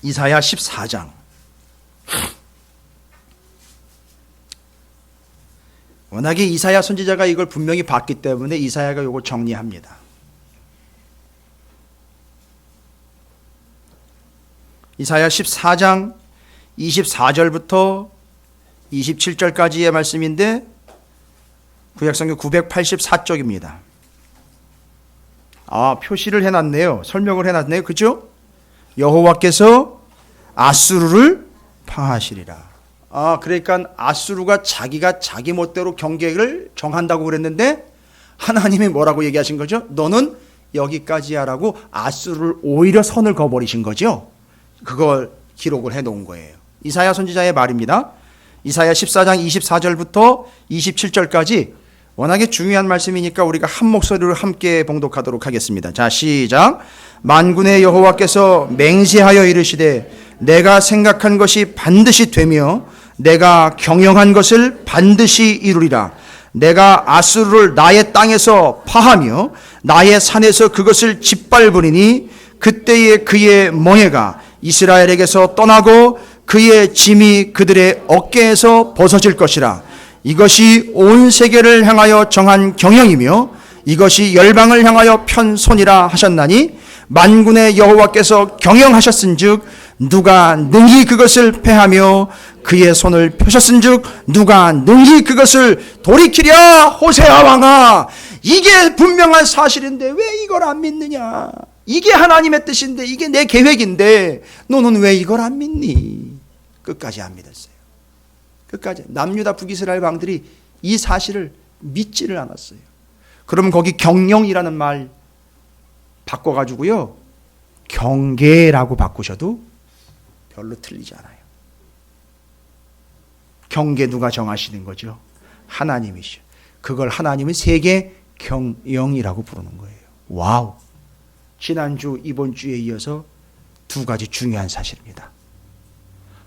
이사야 14장. 워낙에 이사야 선지자가 이걸 분명히 봤기 때문에 이사야가 이걸 정리합니다. 이사야 14장 24절부터 27절까지의 말씀인데 구약성경 984쪽입니다. 표시를 해놨네요. 설명을 해놨네요. 그죠? 여호와께서 아수르를 파하시리라. 그러니까 아수르가 자기가 자기 멋대로 경계를 정한다고 그랬는데 하나님이 뭐라고 얘기하신 거죠? 너는 여기까지야 라고 아수르를 오히려 선을 그어버리신 거죠. 그걸 기록을 해놓은 거예요. 이사야 선지자의 말입니다. 이사야 14장 24절부터 27절까지 워낙에 중요한 말씀이니까 우리가 한 목소리로 함께 봉독하도록 하겠습니다. 자, 시작. 만군의 여호와께서 맹세하여 이르시되 내가 생각한 것이 반드시 되며 내가 경영한 것을 반드시 이루리라. 내가 아수르를 나의 땅에서 파하며 나의 산에서 그것을 짓밟으리니 그때에 그의 멍에가 이스라엘에게서 떠나고 그의 짐이 그들의 어깨에서 벗어질 것이라. 이것이 온 세계를 향하여 정한 경영이며 이것이 열방을 향하여 편 손이라 하셨나니 만군의 여호와께서 경영하셨은즉 누가 능히 그것을 패하며 그의 손을 펴셨은즉 누가 능히 그것을 돌이키랴. 호세아 왕아, 이게 분명한 사실인데 왜 이걸 안 믿느냐. 이게 하나님의 뜻인데, 이게 내 계획인데 너는 왜 이걸 안 믿니? 끝까지 안 믿었어요. 끝까지. 남유다 북이스라엘 왕들이 이 사실을 믿지를 않았어요. 그럼 거기 경영이라는 말 바꿔가지고요, 경계라고 바꾸셔도 별로 틀리지 않아요. 경계 누가 정하시는 거죠? 하나님이시죠. 그걸 하나님은 세계 경영이라고 부르는 거예요. 와우. 지난주 이번 주에 이어서 두 가지 중요한 사실입니다.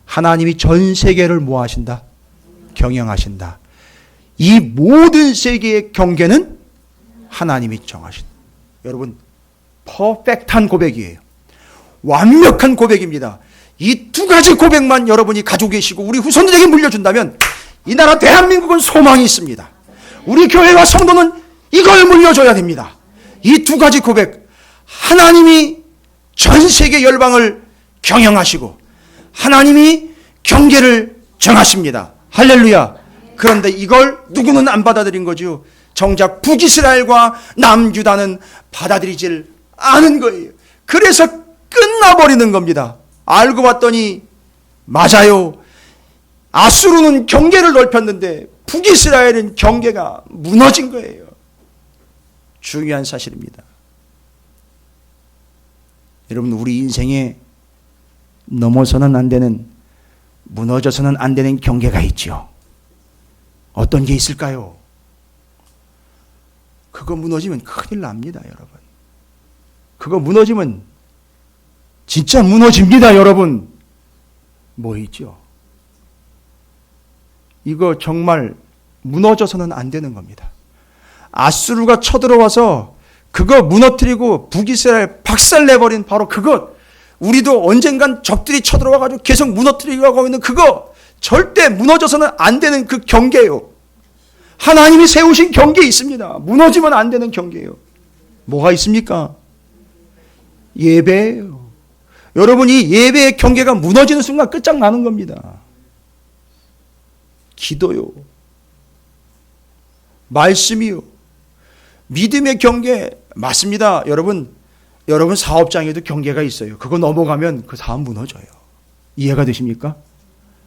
하나님이 전 세계를 뭐 하신다? 경영하신다. 이 모든 세계의 경계는 하나님이 정하신다. 여러분, 퍼펙트한 고백이에요. 완벽한 고백입니다. 이 두 가지 고백만 여러분이 가지고 계시고 우리 후손들에게 물려준다면 이 나라 대한민국은 소망이 있습니다. 우리 교회와 성도는 이걸 물려줘야 됩니다. 이 두 가지 고백. 하나님이 전 세계 열방을 경영하시고 하나님이 경계를 정하십니다. 할렐루야. 그런데 이걸 누구는 안 받아들인 거죠. 정작 북이스라엘과 남유다는 받아들이질 않은 거예요. 그래서 끝나버리는 겁니다. 알고 봤더니 맞아요. 아수르는 경계를 넓혔는데 북이스라엘은 경계가 무너진 거예요. 중요한 사실입니다. 여러분, 우리 인생에 넘어서는 안 되는, 무너져서는 안 되는 경계가 있죠. 어떤 게 있을까요? 그거 무너지면 큰일 납니다, 여러분. 그거 무너지면 진짜 무너집니다, 여러분. 뭐 있죠? 이거 정말 무너져서는 안 되는 겁니다. 아수르가 쳐들어와서 그거 무너뜨리고 북이스라엘 박살내버린 바로 그것. 우리도 언젠간 적들이 쳐들어와가지고 계속 무너뜨리려고 하고 있는 그거. 절대 무너져서는 안 되는 그 경계예요. 하나님이 세우신 경계 있습니다. 무너지면 안 되는 경계예요. 뭐가 있습니까? 예배예요. 여러분, 이 예배의 경계가 무너지는 순간 끝장나는 겁니다. 기도요. 말씀이요. 믿음의 경계 맞습니다. 여러분 사업장에도 경계가 있어요. 그거 넘어가면 그 사업 무너져요. 이해가 되십니까?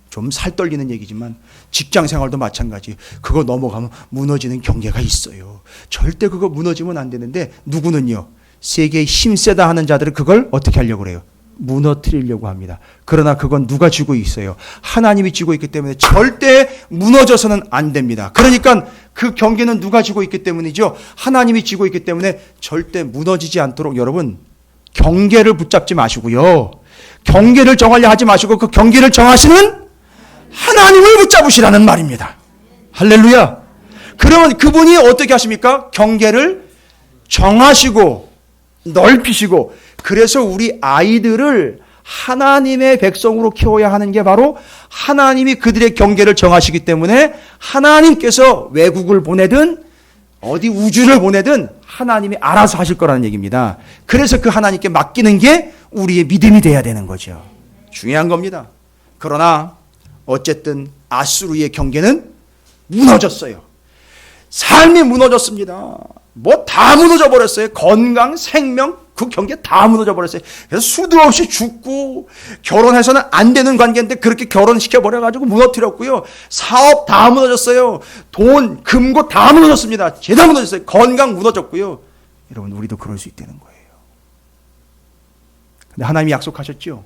좀 살떨리는 얘기지만 직장 생활도 마찬가지. 그거 넘어가면 무너지는 경계가 있어요. 절대 그거 무너지면 안 되는데 누구는요, 세계에 힘세다 하는 자들은 그걸 어떻게 하려고 그래요? 무너뜨리려고 합니다. 그러나 그건 누가 쥐고 있어요? 하나님이 쥐고 있기 때문에 절대 무너져서는 안 됩니다. 그러니까 그 경계는 누가 쥐고 있기 때문이죠? 하나님이 쥐고 있기 때문에 절대 무너지지 않도록 여러분 경계를 붙잡지 마시고요. 경계를 정하려 하지 마시고 그 경계를 정하시는 하나님을 붙잡으시라는 말입니다. 할렐루야. 그러면 그분이 어떻게 하십니까? 경계를 정하시고 넓히시고, 그래서 우리 아이들을 하나님의 백성으로 키워야 하는 게 바로 하나님이 그들의 경계를 정하시기 때문에 하나님께서 외국을 보내든 어디 우주를 보내든 하나님이 알아서 하실 거라는 얘기입니다. 그래서 그 하나님께 맡기는 게 우리의 믿음이 돼야 되는 거죠. 중요한 겁니다. 그러나 어쨌든 아수르의 경계는 무너졌어요. 삶이 무너졌습니다. 뭐 다 무너져 버렸어요. 건강, 생명, 그 경계 다 무너져 버렸어요. 그래서 수도 없이 죽고, 결혼해서는 안 되는 관계인데 그렇게 결혼시켜 버려가지고 무너뜨렸고요. 사업 다 무너졌어요. 돈, 금고 다 무너졌습니다. 죄다 무너졌어요. 건강 무너졌고요. 여러분, 우리도 그럴 수 있다는 거예요. 근데 하나님이 약속하셨죠.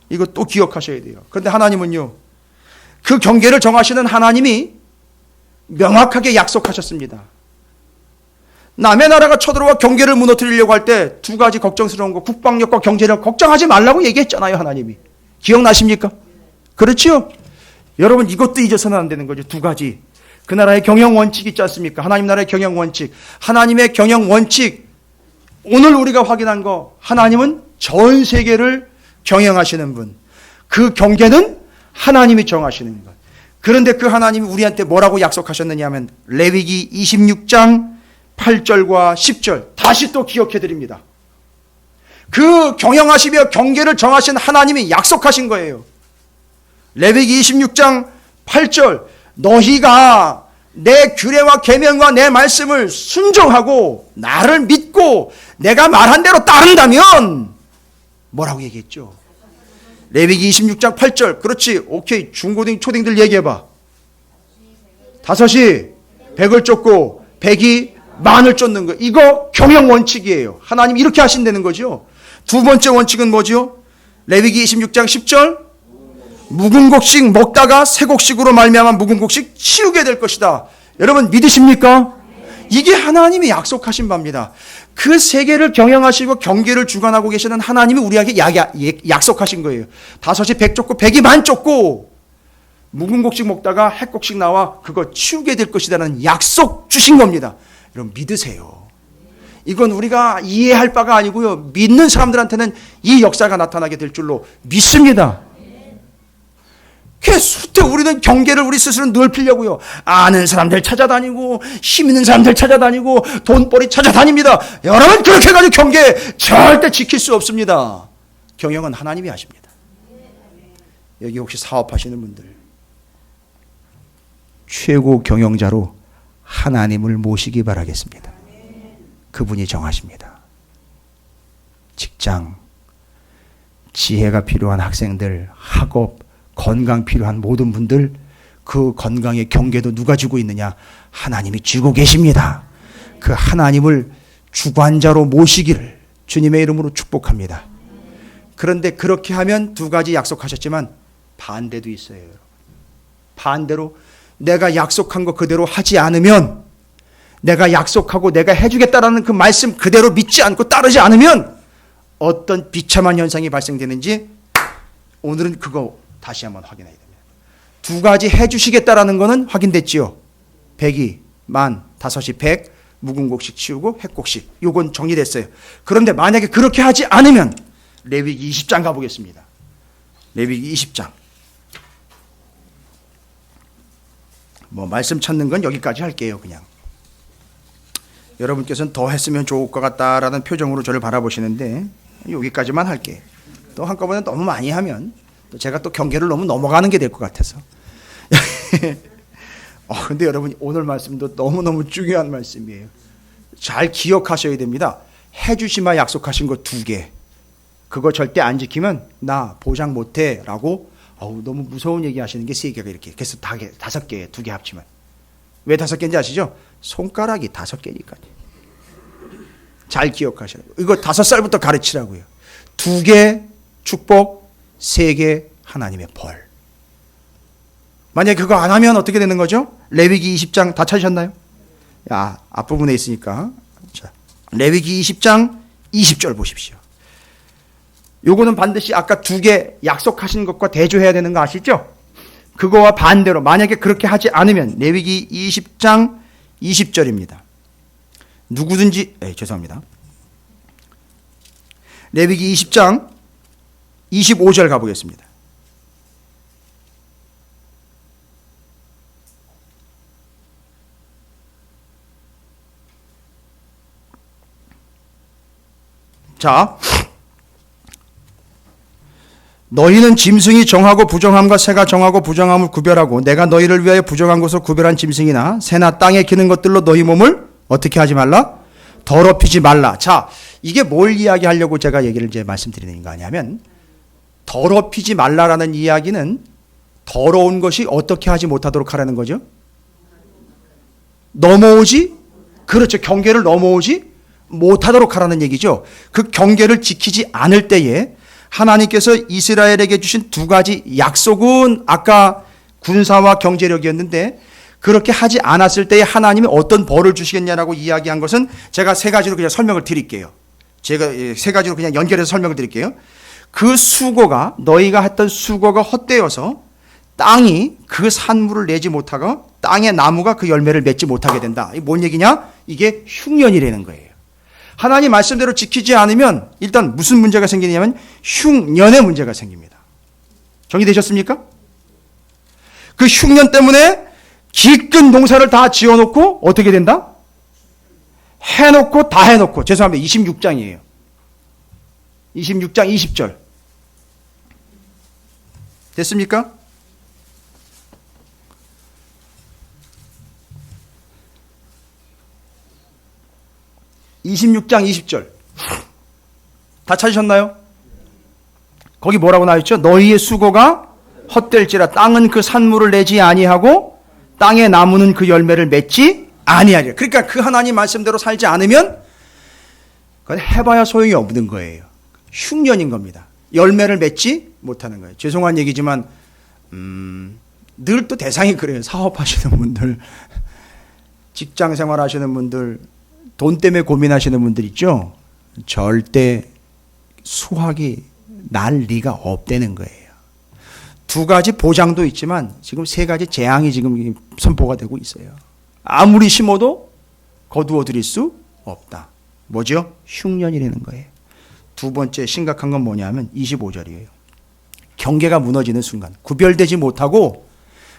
이거 또 기억하셔야 돼요. 그런데 하나님은요, 그 경계를 정하시는 하나님이 명확하게 약속하셨습니다. 남의 나라가 쳐들어와 경계를 무너뜨리려고 할 때 두 가지 걱정스러운 거, 국방력과 경제력 걱정하지 말라고 얘기했잖아요, 하나님이. 기억나십니까? 그렇죠? 여러분, 이것도 잊어서는 안 되는 거죠. 두 가지. 그 나라의 경영 원칙 있지 않습니까? 하나님 나라의 경영 원칙. 하나님의 경영 원칙. 오늘 우리가 확인한 거, 하나님은 전 세계를 경영하시는 분. 그 경계는 하나님이 정하시는 것. 그런데 그 하나님이 우리한테 뭐라고 약속하셨느냐 하면 레위기 26장 8절과 10절 다시 또 기억해 드립니다. 그 경영하시며 경계를 정하신 하나님이 약속하신 거예요. 레위기 26장 8절 너희가 내 규례와 계명과 내 말씀을 순종하고 나를 믿고 내가 말한 대로 따른다면 뭐라고 얘기했죠? 레위기 26장 8절. 그렇지. 오케이. 중고등 초딩들 얘기해봐. 5이 100을 쫓고 100이 만을 쫓는 거. 이거 경영 원칙이에요. 하나님 이렇게 하신다는 거죠. 두 번째 원칙은 뭐죠? 레위기 26장 10절. 묵은 곡식 먹다가 새 곡식으로 말미암아 묵은 곡식 치우게 될 것이다. 여러분 믿으십니까? 이게 하나님이 약속하신 바입니다. 그 세계를 경영하시고 경계를 주관하고 계시는 하나님이 우리에게 약속하신 거예요. 5이 100 쫓고 100이 만 쫓고 묵은 곡식 먹다가 햇 곡식 나와 그거 치우게 될 것이라는 약속 주신 겁니다. 여러분 믿으세요. 이건 우리가 이해할 바가 아니고요. 믿는 사람들한테는 이 역사가 나타나게 될 줄로 믿습니다. 수태 우리는 경계를 우리 스스로 넓히려고요. 아는 사람들 찾아다니고 힘 있는 사람들 찾아다니고 돈벌이 찾아다닙니다. 여러분 그렇게 해가지고 경계 절대 지킬 수 없습니다. 경영은 하나님이 하십니다. 여기 혹시 사업하시는 분들 최고 경영자로 하나님을 모시기 바라겠습니다. 그분이 정하십니다. 직장, 지혜가 필요한 학생들, 학업, 건강 필요한 모든 분들 그 건강의 경계도 누가 주고 있느냐? 하나님이 주고 계십니다. 그 하나님을 주관자로 모시기를 주님의 이름으로 축복합니다. 그런데 그렇게 하면 두 가지 약속하셨지만 반대도 있어요. 반대로 내가 약속한 거 그대로 하지 않으면 내가 약속하고 내가 해주겠다라는 그 말씀 그대로 믿지 않고 따르지 않으면 어떤 비참한 현상이 발생되는지 오늘은 그거 다시 한번 확인해야 됩니다. 두 가지 해주시겠다라는 거는 확인됐지요. 100이 만, 5이 100, 묵은 곡식 치우고 햇곡식. 요건 정리됐어요. 그런데 만약에 그렇게 하지 않으면 레위기 20장 가보겠습니다. 레위기 20장. 말씀 찾는 건 여기까지 할게요. 그냥. 여러분께서는 더 했으면 좋을 것 같다라는 표정으로 저를 바라보시는데 여기까지만 할게요. 또 한꺼번에 너무 많이 하면 또 제가 또 경계를 너무 넘어가는 게 될 것 같아서. 근데 여러분 오늘 말씀도 너무너무 중요한 말씀이에요. 잘 기억하셔야 됩니다. 해주시마 약속하신 거 2개. 그거 절대 안 지키면 나 보장 못해 라고 너무 무서운 얘기 하시는 게 3개가 이렇게. 그래서 5개, 2개 합치면. 왜 5개인지 아시죠? 손가락이 5개니까요. 잘 기억하셔야 돼요. 이거 5살부터 가르치라고요. 2개 축복, 3개 하나님의 벌. 만약에 그거 안 하면 어떻게 되는 거죠? 레위기 20장 다 찾으셨나요? 앞부분에 있으니까. 자, 레위기 20장 20절 보십시오. 요거는 반드시 아까 2개 약속하신 것과 대조해야 되는 거 아시죠? 그거와 반대로 만약에 그렇게 하지 않으면 레위기 20장 20절입니다. 누구든지 죄송합니다. 레위기 20장 25절 가보겠습니다. 자, 너희는 짐승이 정하고 부정함과 새가 정하고 부정함을 구별하고 내가 너희를 위하여 부정한 것을 구별한 짐승이나 새나 땅에 기는 것들로 너희 몸을 어떻게 하지 말라? 더럽히지 말라. 자, 이게 뭘 이야기하려고 제가 얘기를 이제 말씀드리는 거 아니냐면 더럽히지 말라라는 이야기는 더러운 것이 어떻게 하지 못하도록 하라는 거죠? 넘어오지? 그렇죠. 경계를 넘어오지 못하도록 하라는 얘기죠. 그 경계를 지키지 않을 때에 하나님께서 이스라엘에게 주신 2가지 약속은 아까 군사와 경제력이었는데 그렇게 하지 않았을 때에 하나님이 어떤 벌을 주시겠냐라고 이야기한 것은 제가 3가지로 그냥 설명을 드릴게요. 제가 3가지로 그냥 연결해서 설명을 드릴게요. 그 수고가 너희가 했던 수고가 헛되어서 땅이 그 산물을 내지 못하고 땅의 나무가 그 열매를 맺지 못하게 된다. 이게 뭔 얘기냐? 이게 흉년이라는 거예요. 하나님 말씀대로 지키지 않으면 일단 무슨 문제가 생기냐면 흉년의 문제가 생깁니다. 정리되셨습니까? 그 흉년 때문에 기껏 농사를 다 지어놓고 어떻게 된다? 해놓고 다 해놓고 죄송합니다. 26장이에요. 26장 20절. 됐습니까? (26장 20절) 다 찾으셨나요? 거기 뭐라고 나와있죠? 너희의 수고가 헛될지라 땅은 그 산물을 내지 아니하고 땅의 나무는 그 열매를 맺지 아니하리라. 그러니까 그 하나님 말씀대로 살지 않으면 그건 해봐야 소용이 없는 거예요. 흉년인 겁니다. 열매를 맺지 못하는 거예요. 죄송한 얘기지만 늘 또 대상이 그래요. 사업하시는 분들, 직장생활 하시는 분들, 돈 때문에 고민하시는 분들 있죠. 절대 수확이 날 리가 없다는 거예요. 두 가지 보장도 있지만 지금 세 가지 재앙이 지금 선포가 되고 있어요. 아무리 심어도 거두어 들일 수 없다. 뭐죠? 흉년이라는 거예요. 두 번째 심각한 건 뭐냐면 25절이에요. 경계가 무너지는 순간, 구별되지 못하고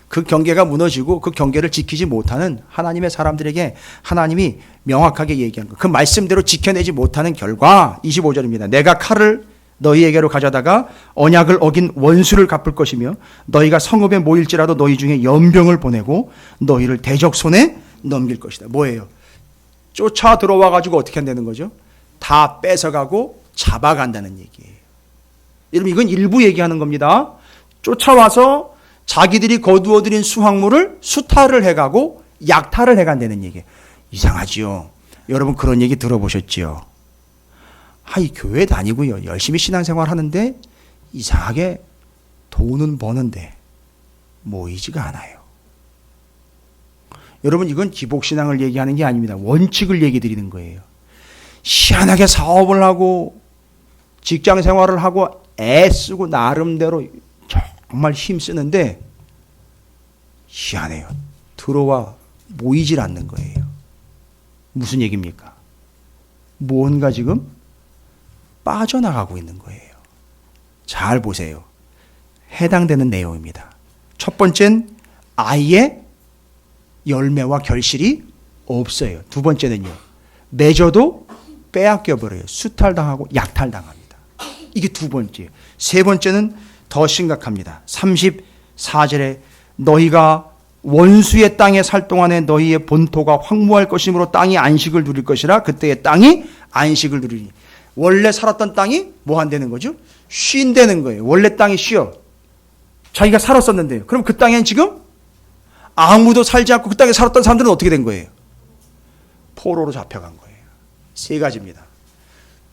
그 경계가 무너지고 그 경계를 지키지 못하는 하나님의 사람들에게 하나님이 명확하게 얘기한 거, 그 말씀대로 지켜내지 못하는 결과 25절입니다. 내가 칼을 너희에게로 가져다가 언약을 어긴 원수를 갚을 것이며 너희가 성읍에 모일지라도 너희 중에 연병을 보내고 너희를 대적 손에 넘길 것이다. 뭐예요? 쫓아 들어와 가지고 어떻게 한다는 거죠? 다 뺏어가고 잡아간다는 얘기예요. 여러분, 이건 일부 얘기하는 겁니다. 쫓아와서 자기들이 거두어들인 수확물을 수탈을 해가고 약탈을 해간다는 얘기예요. 이상하지요? 여러분, 그런 얘기 들어보셨지요? 이 교회 다니고요, 열심히 신앙생활 하는데 이상하게 돈은 버는데 모이지가 않아요. 여러분, 이건 기복신앙을 얘기하는 게 아닙니다. 원칙을 얘기 드리는 거예요. 희한하게 사업을 하고 직장생활을 하고 애쓰고 나름대로 정말 힘쓰는데 희한해요. 들어와 모이질 않는 거예요. 무슨 얘기입니까? 뭔가 지금 빠져나가고 있는 거예요. 잘 보세요. 해당되는 내용입니다. 첫 번째는 아예 열매와 결실이 없어요. 두 번째는요, 맺어도 빼앗겨버려요. 수탈당하고 약탈당합니다. 이게 두 번째예요. 세 번째는 더 심각합니다. 34절에 너희가 원수의 땅에 살 동안에 너희의 본토가 황무할 것이므로 땅이 안식을 누릴 것이라. 그때의 땅이 안식을 누리니. 원래 살았던 땅이 뭐 한다는 거죠? 쉰다는 거예요. 원래 땅이 쉬어. 자기가 살았었는데요. 그럼 그 땅엔 지금 아무도 살지 않고 그 땅에 살았던 사람들은 어떻게 된 거예요? 포로로 잡혀간 거예요. 세 가지입니다.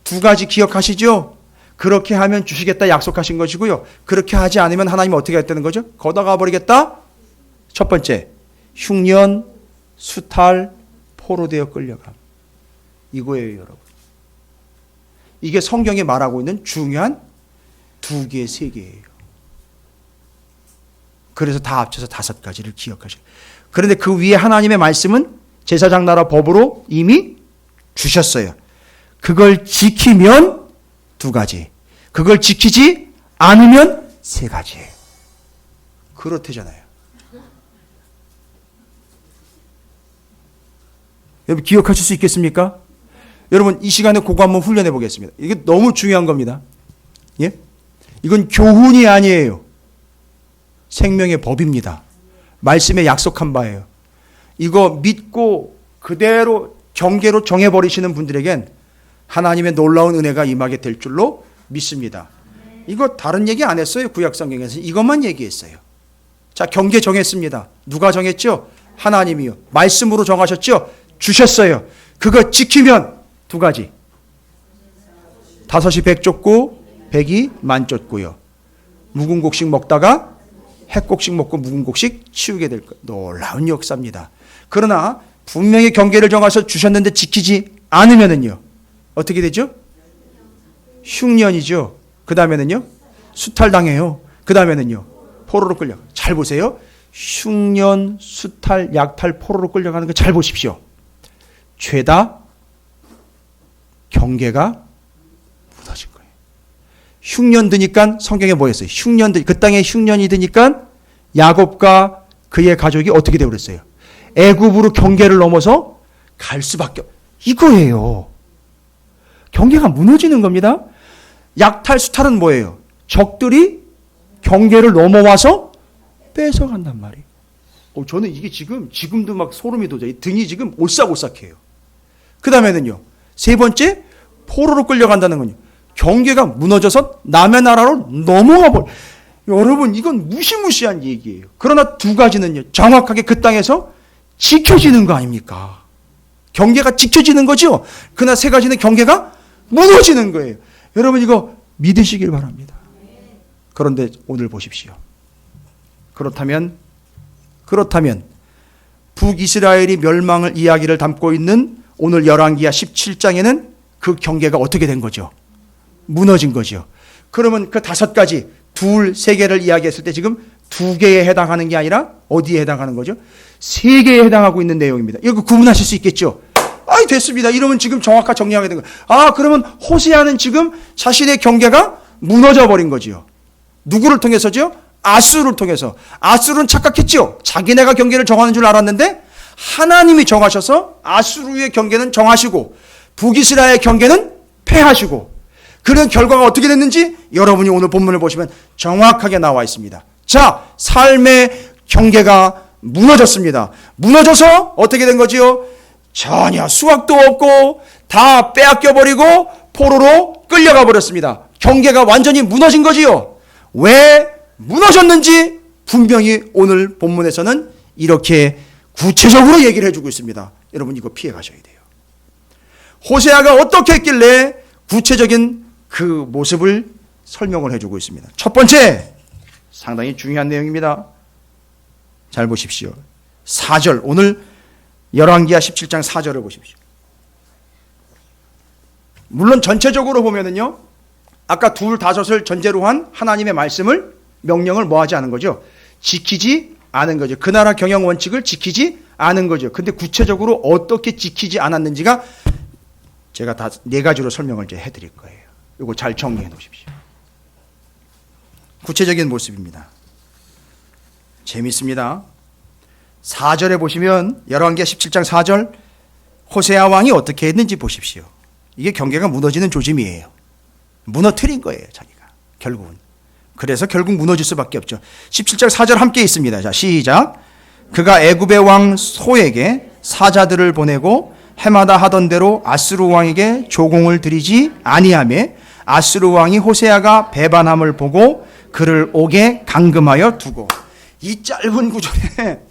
두 가지 기억하시죠? 그렇게 하면 주시겠다 약속하신 것이고요. 그렇게 하지 않으면 하나님이 어떻게 했다는 거죠? 걷어가 버리겠다. 첫 번째, 흉년, 수탈, 포로되어 끌려감. 이거예요, 여러분. 이게 성경이 말하고 있는 중요한 두 개, 세 개예요. 그래서 다 합쳐서 5가지를 기억하셔요. 그런데 그 위에 하나님의 말씀은 제사장 나라 법으로 이미 주셨어요. 그걸 지키면 2가지, 그걸 지키지 않으면 3가지예요. 그렇대잖아요. 여러분, 기억하실 수 있겠습니까? 여러분, 이 시간에 그거 한번 훈련해 보겠습니다. 이게 너무 중요한 겁니다. 예? 이건 교훈이 아니에요. 생명의 법입니다. 말씀에 약속한 바예요. 이거 믿고 그대로 경계로 정해버리시는 분들에겐 하나님의 놀라운 은혜가 임하게 될 줄로 믿습니다. 이거 다른 얘기 안 했어요. 구약성경에서 이것만 얘기했어요. 자, 경계 정했습니다. 누가 정했죠? 하나님이요. 말씀으로 정하셨죠? 주셨어요. 그거 지키면 2가지. 5이 100 쫓고 100이 1000 쫓고요. 묵은 곡식 먹다가 핵곡식 먹고 묵은 곡식 치우게 될 거예요. 놀라운 역사입니다. 그러나 분명히 경계를 정하셔 주셨는데 지키지 않으면은요, 어떻게 되죠? 흉년이죠. 그 다음에는요, 수탈당해요. 그 다음에는요, 포로로 끌려. 잘 보세요. 흉년, 수탈, 약탈, 포로로 끌려가는 거 잘 보십시오. 죄다 경계가 무너진 거예요. 흉년 드니까 성경에 뭐 했어요? 그 땅에 흉년이 드니까 야곱과 그의 가족이 어떻게 되어 그랬어요? 애굽으로 경계를 넘어서 갈 수밖에. 이거예요. 경계가 무너지는 겁니다. 약탈, 수탈은 뭐예요? 적들이 경계를 넘어와서 뺏어간단 말이에요. 저는 이게 지금도 막 소름이 돋아요. 등이 지금 오싹오싹해요. 그 다음에는요, 세 번째, 포로로 끌려간다는 건요, 경계가 무너져서 남의 나라로 넘어가 버려. 여러분, 이건 무시무시한 얘기예요. 그러나 두 가지는요, 정확하게 그 땅에서 지켜지는 거 아닙니까? 경계가 지켜지는 거죠. 그러나 세 가지는 경계가 무너지는 거예요. 여러분, 이거 믿으시길 바랍니다. 그런데 오늘 보십시오. 그렇다면 북이스라엘이 멸망을 이야기를 담고 있는 오늘 열왕기하 17장에는 그 경계가 어떻게 된 거죠? 무너진 거죠. 그러면 그 다섯 가지, 둘, 세 개를 이야기했을 때 지금 두 개에 해당하는 게 아니라 어디에 해당하는 거죠? 세 개에 해당하고 있는 내용입니다. 이거 구분하실 수 있겠죠? 아이, 됐습니다. 이러면 지금 정확하게 정리하게 된 거예요. 그러면 호세아는 지금 자신의 경계가 무너져 버린 거지요. 누구를 통해서죠? 아수르를 통해서. 아수르는 착각했죠. 자기네가 경계를 정하는 줄 알았는데 하나님이 정하셔서 아수르의 경계는 정하시고 북이스라엘의 경계는 패하시고, 그런 결과가 어떻게 됐는지 여러분이 오늘 본문을 보시면 정확하게 나와 있습니다. 자, 삶의 경계가 무너졌습니다. 무너져서 어떻게 된 거지요? 전혀 수확도 없고 다 빼앗겨버리고 포로로 끌려가 버렸습니다. 경계가 완전히 무너진 거지요. 왜 무너졌는지 분명히 오늘 본문에서는 이렇게 구체적으로 얘기를 해주고 있습니다. 여러분, 이거 피해 가셔야 돼요. 호세아가 어떻게 했길래 구체적인 그 모습을 설명을 해주고 있습니다. 첫 번째, 상당히 중요한 내용입니다. 잘 보십시오. 4절, 오늘 열왕기하 17장 4절을 보십시오. 물론 전체적으로 보면은요, 아까 둘 다섯을 전제로 한 하나님의 말씀을, 명령을 뭐 하지 않은 거죠? 지키지 않은 거죠. 그 나라 경영 원칙을 지키지 않은 거죠. 근데 구체적으로 어떻게 지키지 않았는지가 제가 다 네 가지로 설명을 이제 해드릴 거예요. 이거 잘 정리해 놓으십시오. 구체적인 모습입니다. 재밌습니다. 4절에 보시면 열왕기하 17장 4절, 호세아 왕이 어떻게 했는지 보십시오. 이게 경계가 무너지는 조짐이에요. 무너뜨린 거예요, 자기가. 결국은. 그래서 결국 무너질 수밖에 없죠. 17장 4절 함께 있습니다. 자, 시작. 그가 애굽의 왕 소에게 사자들을 보내고 해마다 하던 대로 아수르 왕에게 조공을 드리지 아니하며 아수르 왕이 호세아가 배반함을 보고 그를 옥에 감금하여 두고. 이 짧은 구절에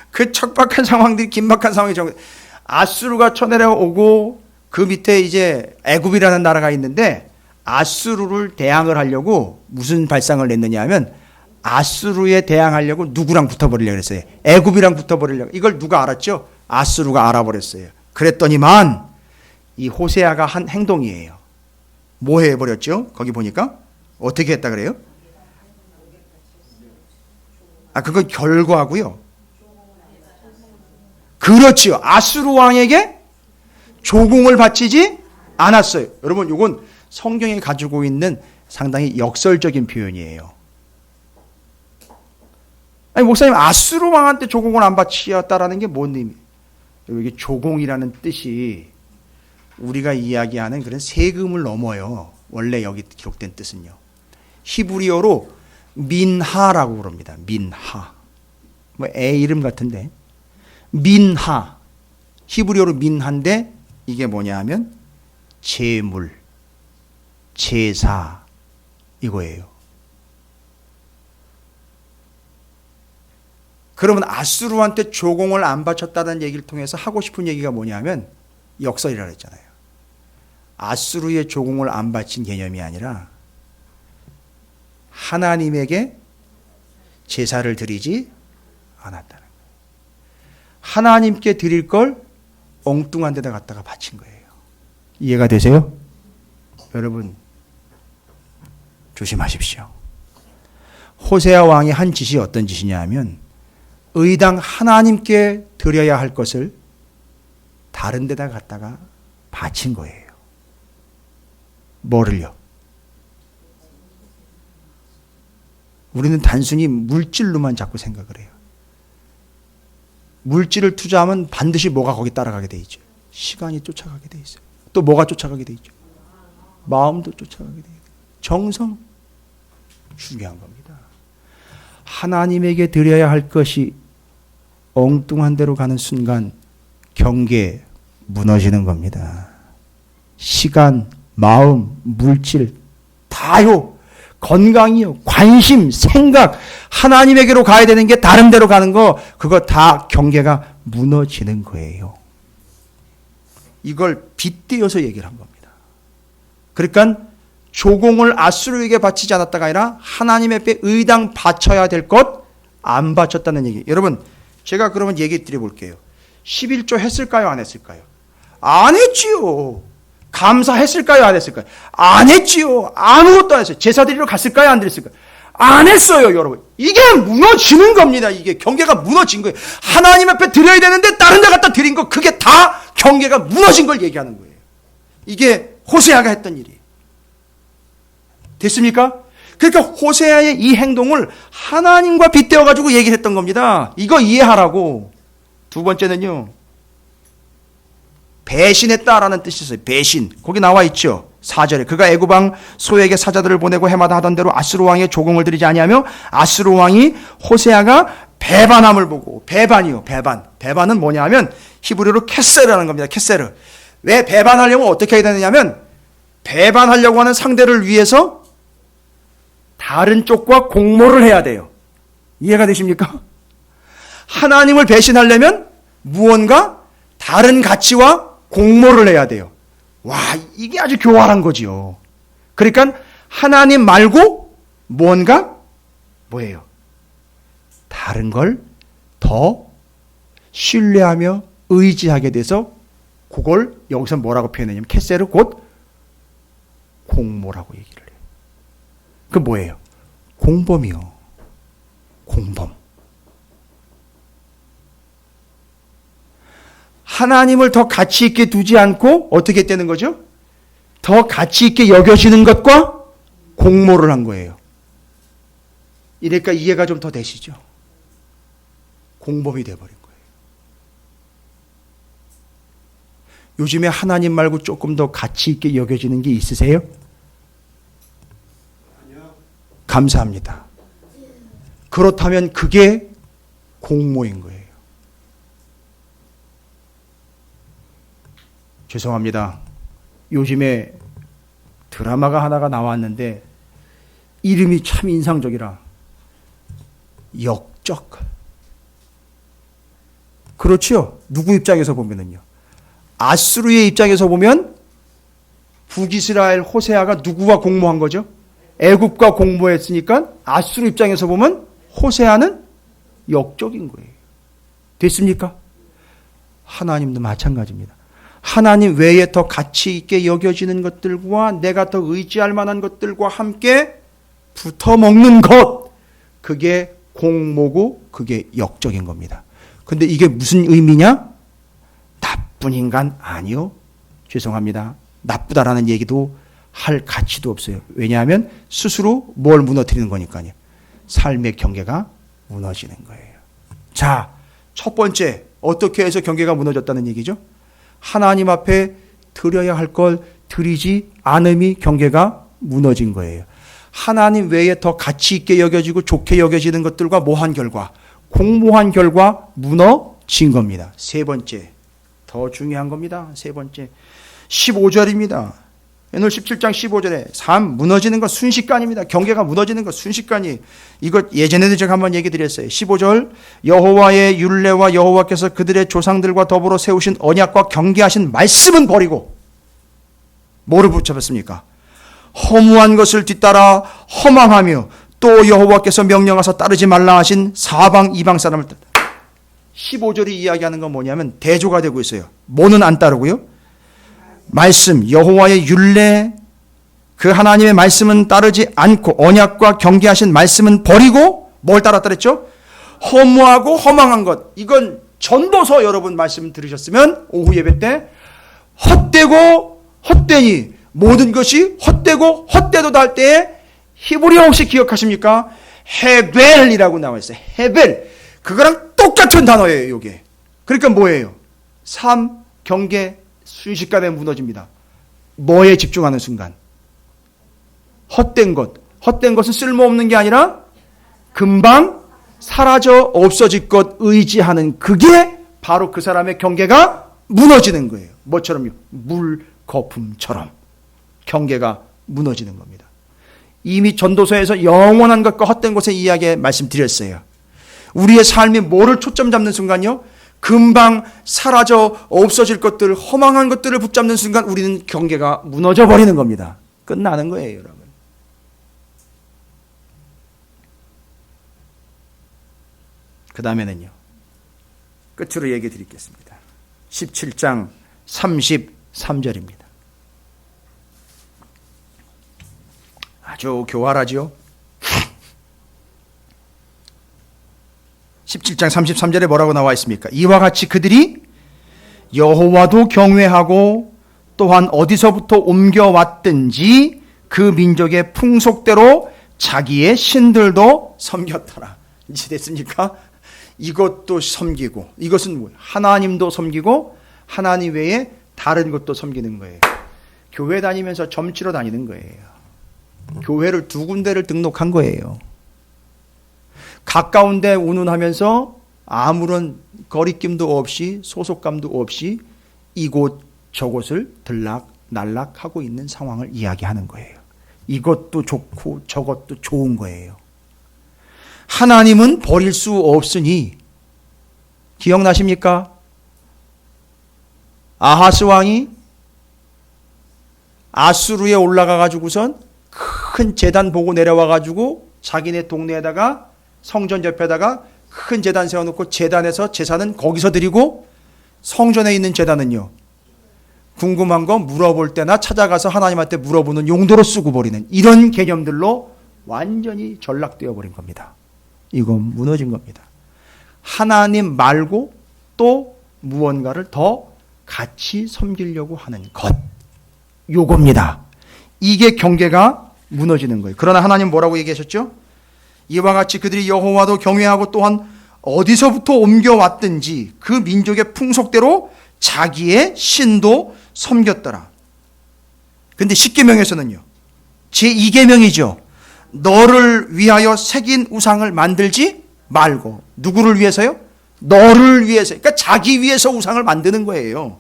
그 척박한 상황들이, 긴박한 상황이 아수르가 쳐내려오고 그 밑에 이제 애굽이라는 나라가 있는데 아수르를 대항을 하려고 무슨 발상을 냈느냐 하면 아수르에 대항하려고 누구랑 붙어버리려고 했어요. 애굽이랑 붙어버리려고. 이걸 누가 알았죠? 아수르가 알아버렸어요. 그랬더니만 이 호세아가 한 행동이에요. 뭐 해버렸죠? 거기 보니까 어떻게 했다 그래요? 그건 결과고요. 그렇지요. 아수르 왕에게 조공을 바치지 않았어요. 여러분, 이건 성경이 가지고 있는 상당히 역설적인 표현이에요. 아니, 목사님, 아수르 왕한테 조공을 안 바치었다라는 게 뭔 의미예요? 이게 조공이라는 뜻이 우리가 이야기하는 그런 세금을 넘어요. 원래 여기 기록된 뜻은요. 히브리어로 민하라고 그럽니다. 민하. 뭐 애 이름 같은데. 민하. 히브리어로 민하인데 이게 뭐냐 하면 제물, 제사 이거예요. 그러면 아수르한테 조공을 안 바쳤다는 얘기를 통해서 하고 싶은 얘기가 뭐냐면 역설이라고 했잖아요. 아수르의 조공을 안 바친 개념이 아니라 하나님에게 제사를 드리지 않았다는 거예요. 하나님께 드릴 걸 엉뚱한 데다 갖다가 바친 거예요. 이해가 되세요? 여러분, 조심하십시오. 호세아 왕이 한 짓이 어떤 짓이냐 하면 의당 하나님께 드려야 할 것을 다른 데다 갖다가 바친 거예요. 뭐를요? 우리는 단순히 물질로만 자꾸 생각을 해요. 물질을 투자하면 반드시 뭐가 거기 따라가게 돼 있죠. 시간이 쫓아가게 돼 있어요. 또 뭐가 쫓아가게 돼 있죠. 마음도 쫓아가게 돼 있어요. 정성. 중요한 겁니다. 하나님에게 드려야 할 것이 엉뚱한 데로 가는 순간 경계 무너지는 겁니다. 시간, 마음, 물질 다요. 건강이요. 관심, 생각 하나님에게로 가야 되는 게 다른 데로 가는 거 그거 다 경계가 무너지는 거예요. 이걸 빗대어서 얘기를 한 겁니다. 그러니까 조공을 아수르에게 바치지 않았다가 아니라 하나님 앞에 의당 바쳐야 될 것 안 바쳤다는 얘기. 여러분 제가 그러면 얘기 드려볼게요. 11조 했을까요? 안 했을까요? 안 했지요. 감사했을까요? 안 했을까요? 안 했지요. 아무것도 안 했어요. 제사 드리러 갔을까요? 안 드렸을까요? 안 했어요, 여러분. 이게 무너지는 겁니다. 이게 경계가 무너진 거예요. 하나님 앞에 드려야 되는데 다른 데 갖다 드린 거 그게 다 경계가 무너진 걸 얘기하는 거예요. 이게 호세아가 했던 일이에요. 됐습니까? 그러니까 호세아의 이 행동을 하나님과 빗대어 가지고 얘기를 했던 겁니다. 이거 이해하라고. 두 번째는요. 배신했다라는 뜻이 있어요. 배신. 거기 나와 있죠. 4절에 그가 애굽 왕 소에게 사자들을 보내고 해마다 하던 대로 아수르 왕의 조공을 드리지 아니하며 아수르 왕이 호세아가 배반함을 보고 배반이요. 배반. 배반은 뭐냐 하면 히브리어로 캐세르라는 겁니다. 캐세르. 왜 배반하려면 어떻게 해야 되느냐면 배반하려고 하는 상대를 위해서 다른 쪽과 공모를 해야 돼요. 이해가 되십니까? 하나님을 배신하려면 무언가 다른 가치와 공모를 해야 돼요. 와, 이게 아주 교활한 거지요. 그러니까 하나님 말고 뭔가 뭐예요? 다른 걸 더 신뢰하며 의지하게 돼서 그걸 여기서 뭐라고 표현하냐면 캐세르 곧 공모라고 얘기를 해요. 그 뭐예요? 공범이요. 공범. 하나님을 더 가치 있게 두지 않고 어떻게 했다는 거죠? 더 가치 있게 여겨지는 것과 공모를 한 거예요. 이러니까 이해가 좀 더 되시죠? 공범이 돼버린 거예요. 요즘에 하나님 말고 조금 더 가치 있게 여겨지는 게 있으세요? 감사합니다. 그렇다면 그게 공모인 거예요. 죄송합니다. 요즘에 드라마가 하나가 나왔는데 이름이 참 인상적이라. 역적. 그렇죠. 누구 입장에서 보면은요. 아수르의 입장에서 보면 북이스라엘 호세아가 누구와 공모한 거죠? 애굽과 공모했으니까 아수르 입장에서 보면 호세아는 역적인 거예요. 됐습니까? 하나님도 마찬가지입니다. 하나님 외에 더 가치 있게 여겨지는 것들과 내가 더 의지할 만한 것들과 함께 붙어먹는 것, 그게 공모고 그게 역적인 겁니다. 근데 이게 무슨 의미냐? 나쁜 인간 아니요. 죄송합니다. 나쁘다라는 얘기도 할 가치도 없어요. 왜냐하면 스스로 뭘 무너뜨리는 거니까요. 삶의 경계가 무너지는 거예요. 자, 첫 번째 어떻게 해서 경계가 무너졌다는 얘기죠? 하나님 앞에 드려야 할 걸 드리지 않음이 경계가 무너진 거예요. 하나님 외에 더 가치 있게 여겨지고 좋게 여겨지는 것들과 뭐한 결과? 공모한 결과 무너진 겁니다. 세 번째, 더 중요한 겁니다. 세 번째, 15절입니다. 오늘 17장 15절에 삶 무너지는 것 순식간입니다. 경계가 무너지는 것 순식간이. 이거 예전에도 제가 한번 얘기 드렸어요. 15절 여호와의 율례와 여호와께서 그들의 조상들과 더불어 세우신 언약과 경계하신 말씀은 버리고 뭐를 붙잡았습니까? 허무한 것을 뒤따라 허망하며 또 여호와께서 명령하사 따르지 말라 하신 사방 이방 사람을 따라. 15절이 이야기하는 건 뭐냐면 대조가 되고 있어요. 뭐는 안 따르고요? 말씀, 여호와의 율례, 그 하나님의 말씀은 따르지 않고 언약과 경계하신 말씀은 버리고 뭘 따랐다 그랬죠? 허무하고 허망한 것. 이건 전도서 여러분 말씀 들으셨으면 오후 예배 때 헛되고 헛되니 모든 것이 헛되고 헛되도다 할 때에 히브리어 혹시 기억하십니까? 헤벨이라고 나와 있어요. 헤벨. 그거랑 똑같은 단어예요, 이게. 그러니까 뭐예요? 삶, 경계, 순식간에 무너집니다. 뭐에 집중하는 순간? 헛된 것. 헛된 것은 쓸모없는 게 아니라 금방 사라져 없어질 것 의지하는 그게 바로 그 사람의 경계가 무너지는 거예요. 뭐처럼요? 물 거품처럼 경계가 무너지는 겁니다. 이미 전도서에서 영원한 것과 헛된 것의 이야기에 말씀드렸어요. 우리의 삶이 뭐를 초점 잡는 순간요? 금방 사라져 없어질 것들, 허망한 것들을 붙잡는 순간 우리는 경계가 무너져 버리는 겁니다. 끝나는 거예요, 여러분. 그 다음에는요, 끝으로 얘기 드리겠습니다. 17장 33절입니다. 아주 교활하죠. 17장 33절에 뭐라고 나와 있습니까? 이와 같이 그들이 여호와도 경외하고 또한 어디서부터 옮겨왔든지 그 민족의 풍속대로 자기의 신들도 섬겼더라. 이제 됐습니까? 이것도 섬기고, 이것은 뭐예요? 하나님도 섬기고 하나님 외에 다른 것도 섬기는 거예요. 교회 다니면서 점치러 다니는 거예요. 교회를 2군데를 등록한 거예요. 가까운 데 운운하면서 아무런 거리낌도 없이 소속감도 없이 이곳 저곳을 들락날락하고 있는 상황을 이야기하는 거예요. 이것도 좋고 저것도 좋은 거예요. 하나님은 버릴 수 없으니, 기억나십니까? 아하스 왕이 아수르에 올라가 가지고선 큰 제단 보고 내려와 가지고 자기네 동네에다가 성전 옆에다가 큰 제단 세워놓고 제단에서 제사는 거기서 드리고 성전에 있는 제단은요, 궁금한 거 물어볼 때나 찾아가서 하나님한테 물어보는 용도로 쓰고 버리는 이런 개념들로 완전히 전락되어 버린 겁니다. 이건 무너진 겁니다. 하나님 말고 또 무언가를 더 같이 섬기려고 하는 것, 요겁니다. 이게 경계가 무너지는 거예요. 그러나 하나님 뭐라고 얘기하셨죠? 이와 같이 그들이 여호와도 경외하고 또한 어디서부터 옮겨왔든지 그 민족의 풍속대로 자기의 신도 섬겼더라. 근데 10계명에서는요, 제2계명이죠. 너를 위하여 새긴 우상을 만들지 말고. 누구를 위해서요? 너를 위해서. 그러니까 자기 위해서 우상을 만드는 거예요.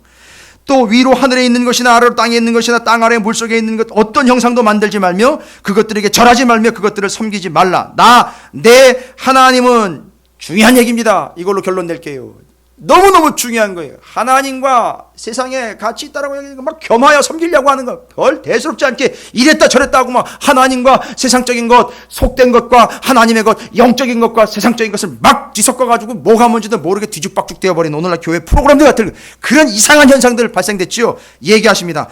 또 위로 하늘에 있는 것이나 아래로 땅에 있는 것이나 땅 아래 물속에 있는 것 어떤 형상도 만들지 말며 그것들에게 절하지 말며 그것들을 섬기지 말라. 내 하나님은, 중요한 얘기입니다. 이걸로 결론 낼게요. 너무너무 중요한 거예요. 하나님과 세상에 같이 있다라고 얘기하니까 막 겸하여 섬기려고 하는 거 별 대수롭지 않게 이랬다 저랬다 하고 막 하나님과 세상적인 것, 속된 것과 하나님의 것, 영적인 것과 세상적인 것을 막 뒤섞어가지고 뭐가 뭔지도 모르게 뒤죽박죽 되어버린 오늘날 교회 프로그램들 같은 그런 이상한 현상들 발생됐지요. 얘기하십니다.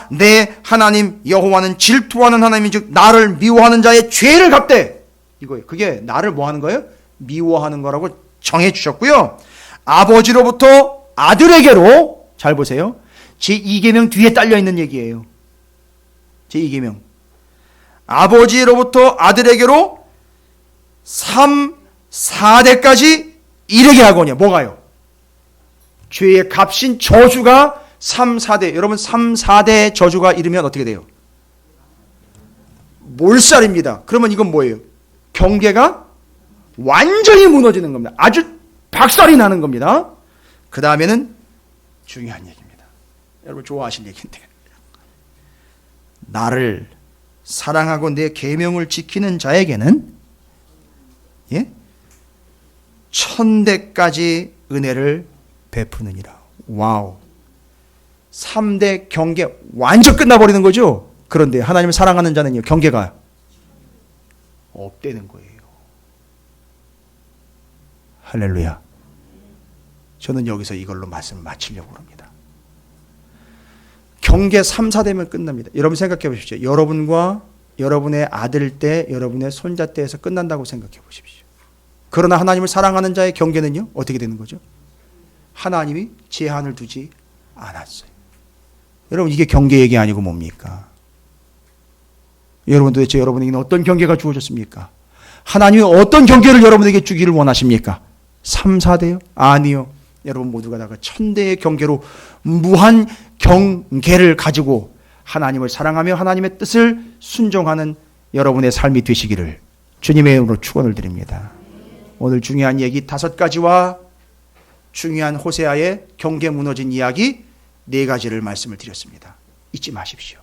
내 하나님 여호와는 질투하는 하나님인즉 나를 미워하는 자의 죄를 갚되. 이거예요. 그게 나를 뭐 하는 거예요? 미워하는 거라고 정해 주셨고요. 아버지로부터 아들에게로, 잘 보세요. 제2계명 뒤에 딸려있는 얘기예요. 제2계명. 아버지로부터 아들에게로 3, 4대까지 이르게 하거니와. 뭐가요? 죄의 값인 저주가 3, 4대. 여러분 3, 4대의 저주가 이르면 어떻게 돼요? 몰살입니다. 그러면 이건 뭐예요? 경계가 완전히 무너지는 겁니다. 아주 박살이 나는 겁니다. 그 다음에는 중요한 얘기입니다. 여러분 좋아하실 얘기인데, 나를 사랑하고 내 계명을 지키는 자에게는 1000대까지 은혜를 베푸느니라. 와우. 3대 경계 완전 끝나버리는 거죠. 그런데 하나님을 사랑하는 자는요, 경계가 없다는 거예요. 할렐루야. 저는 여기서 이걸로 말씀을 마치려고 합니다. 경계 3, 4대면 끝납니다. 여러분 생각해 보십시오. 여러분과 여러분의 아들 때, 여러분의 손자 때에서 끝난다고 생각해 보십시오. 그러나 하나님을 사랑하는 자의 경계는요, 어떻게 되는 거죠? 하나님이 제한을 두지 않았어요. 여러분 이게 경계 얘기 아니고 뭡니까? 여러분 도대체 여러분에게는 어떤 경계가 주어졌습니까? 하나님이 어떤 경계를 여러분에게 주기를 원하십니까? 3, 4대요? 아니요. 여러분 모두가 다 1000대의 경계로 무한 경계를 가지고 하나님을 사랑하며 하나님의 뜻을 순종하는 여러분의 삶이 되시기를 주님의 이름으로 축원을 드립니다. 오늘 중요한 얘기 5가지와 중요한 호세아의 경계 무너진 이야기 4가지를 말씀을 드렸습니다. 잊지 마십시오.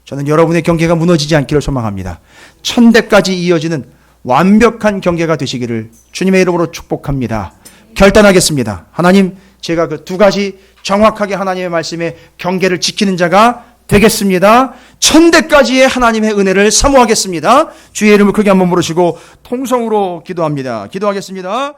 저는 여러분의 경계가 무너지지 않기를 소망합니다. 1000대까지 이어지는 완벽한 경계가 되시기를 주님의 이름으로 축복합니다. 결단하겠습니다. 하나님, 제가 그 2가지 정확하게 하나님의 말씀에 경계를 지키는 자가 되겠습니다. 1000대까지의 하나님의 은혜를 사모하겠습니다. 주의 이름을 크게 한번 부르시고 통성으로 기도합니다. 기도하겠습니다.